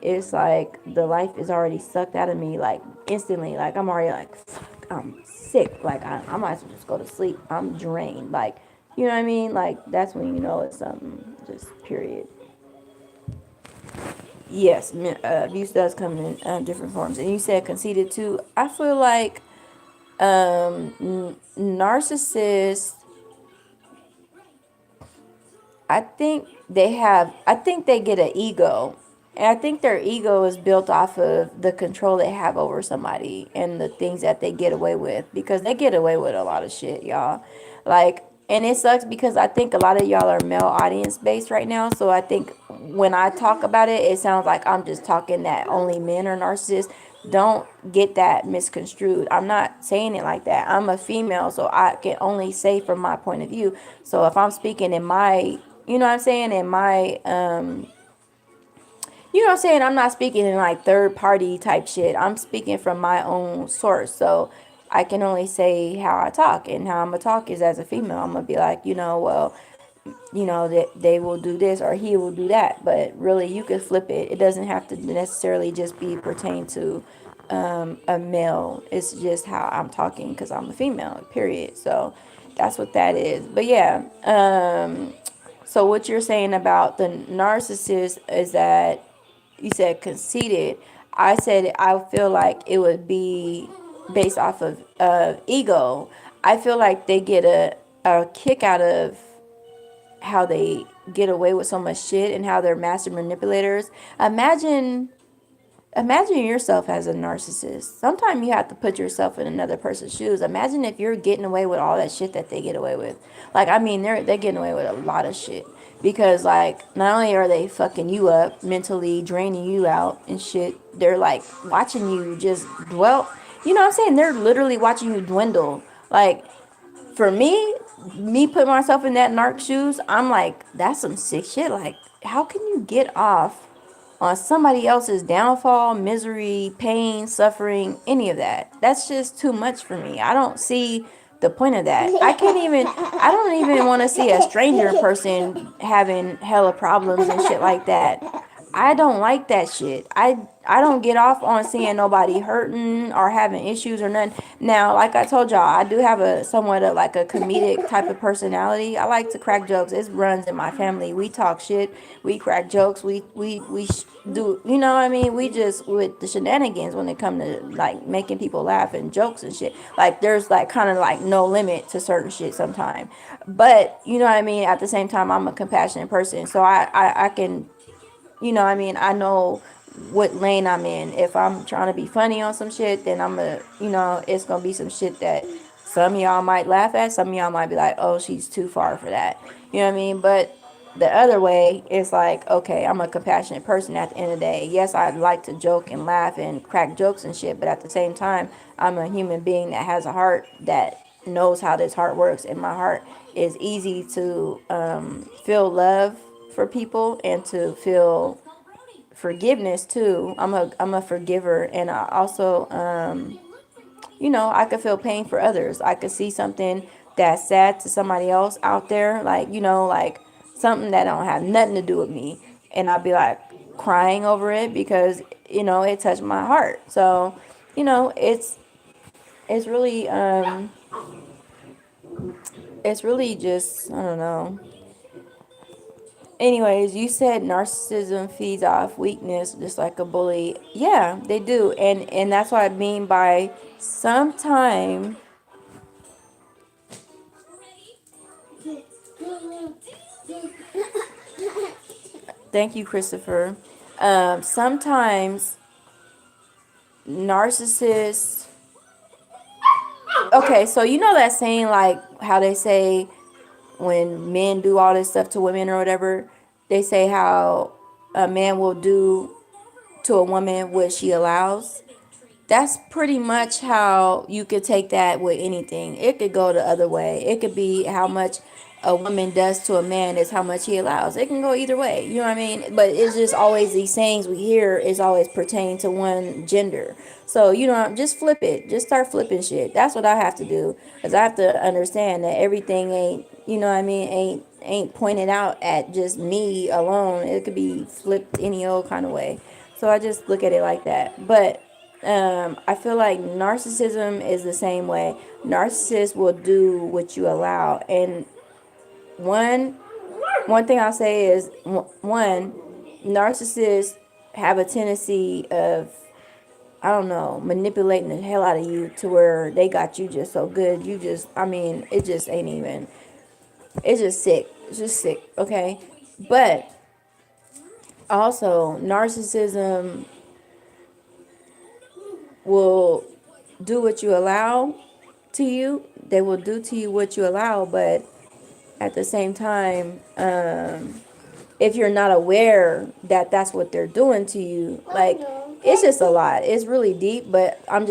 it's like the life is already sucked out of me, like instantly. Like, I'm already like, fuck, I'm sick. Like, I might as well just go to sleep. I'm drained. Like, you know what I mean? Like, that's when you know it's something, just period. Yes, abuse does come in different forms. And you said conceited too. I feel like narcissists, I think they get an ego. And I think their ego is built off of the control they have over somebody, and the things that they get away with, because they get away with a lot of shit, y'all. Like, and it sucks, because I think a lot of y'all are male audience based right now. So I think when I talk about it, it sounds like I'm just talking that only men are narcissists. Don't get that misconstrued. I'm not saying it like that. I'm a female, so I can only say from my point of view. So if I'm speaking in my, you know what I'm saying, in my you know what I'm saying, I'm not speaking in like third party type shit. I'm speaking from my own source. So I can only say how I talk, and how I'm gonna talk is as a female. I'm gonna be like, well, that they will do this or he will do that. But really, you could flip it. It doesn't have to necessarily just be pertain to a male. It's just how I'm talking because I'm a female, period. So that's what that is. But yeah, so what you're saying about the narcissist is that you said conceited. I said I feel like it would be based off of ego. I feel like they get a kick out of how they get away with so much shit and how they're master manipulators. Imagine yourself as a narcissist. Sometimes you have to put yourself in another person's shoes. Imagine if you're getting away with all that shit that they get away with. Like, I mean, they're getting away with a lot of shit because, like, not only are they fucking you up mentally, draining you out and shit, they're like watching you just dwell. You know what I'm saying? They're literally watching you dwindle. Like, for me put myself in that narc shoes, I'm like, that's some sick shit. Like, how can you get off on somebody else's downfall, misery, pain, suffering, any of that? That's just too much for me. I don't see the point of that. I don't even want to see a stranger person having hella problems and shit like that. I don't like that shit. I don't get off on seeing nobody hurting or having issues or nothing. Now, like I told y'all, I do have a somewhat of like a comedic type of personality. I like to crack jokes. It runs in my family. We talk shit. We crack jokes. We do, you know what I mean? We just with the shenanigans when it come to like making people laugh and jokes and shit. Like there's like kind of like no limit to certain shit sometimes. But you know what I mean? At the same time, I'm a compassionate person, so I can, you know what I mean, I know what lane I'm in. If I'm trying to be funny on some shit, then I'm a, you know, it's gonna be some shit that some of y'all might laugh at, some of y'all might be like, oh, she's too far for that. You know what I mean? But the other way is like, okay, I'm a compassionate person at the end of the day. Yes, I'd like to joke and laugh and crack jokes and shit, but at the same time, I'm a human being that has a heart that knows how this heart works, and my heart is easy to feel love for people and to feel forgiveness too. I'm a forgiver, and I also you know, I could feel pain for others. I could see something that's sad to somebody else out there, like, you know, like something that don't have nothing to do with me, and I'd be like crying over it because, you know, it touched my heart. So, you know, it's really just, I don't know. Anyways, you said narcissism feeds off weakness just like a bully. Yeah, they do. And that's what I mean by sometime. Thank you, Christopher. Sometimes narcissists. Okay, so you know that saying, like how they say when men do all this stuff to women or whatever, they say how a man will do to a woman what she allows. That's pretty much how you could take that with anything. It could go the other way. It could be how much a woman does to a man is how much he allows. It can go either way. You know what I mean? But it's just always these sayings we hear is always pertaining to one gender. So, you know, just flip it. Just start flipping shit. That's what I have to do. Because I have to understand that everything ain't, you know what I mean, ain't pointed out at just me alone. It could be flipped any old kind of way. So I just look at it like that. But I feel like narcissism is the same way. Narcissists will do what you allow. And one one thing I'll say is, one, narcissists have a tendency of, I don't know, manipulating the hell out of you to where they got you just so good. You just, I mean, it just ain't even, it's just sick. It's just sick, okay? But also, narcissism will do what you allow to you. They will do to you what you allow, but at the same time, if you're not aware that that's what they're doing to you, like, it's just a lot. It's really deep, but I'm just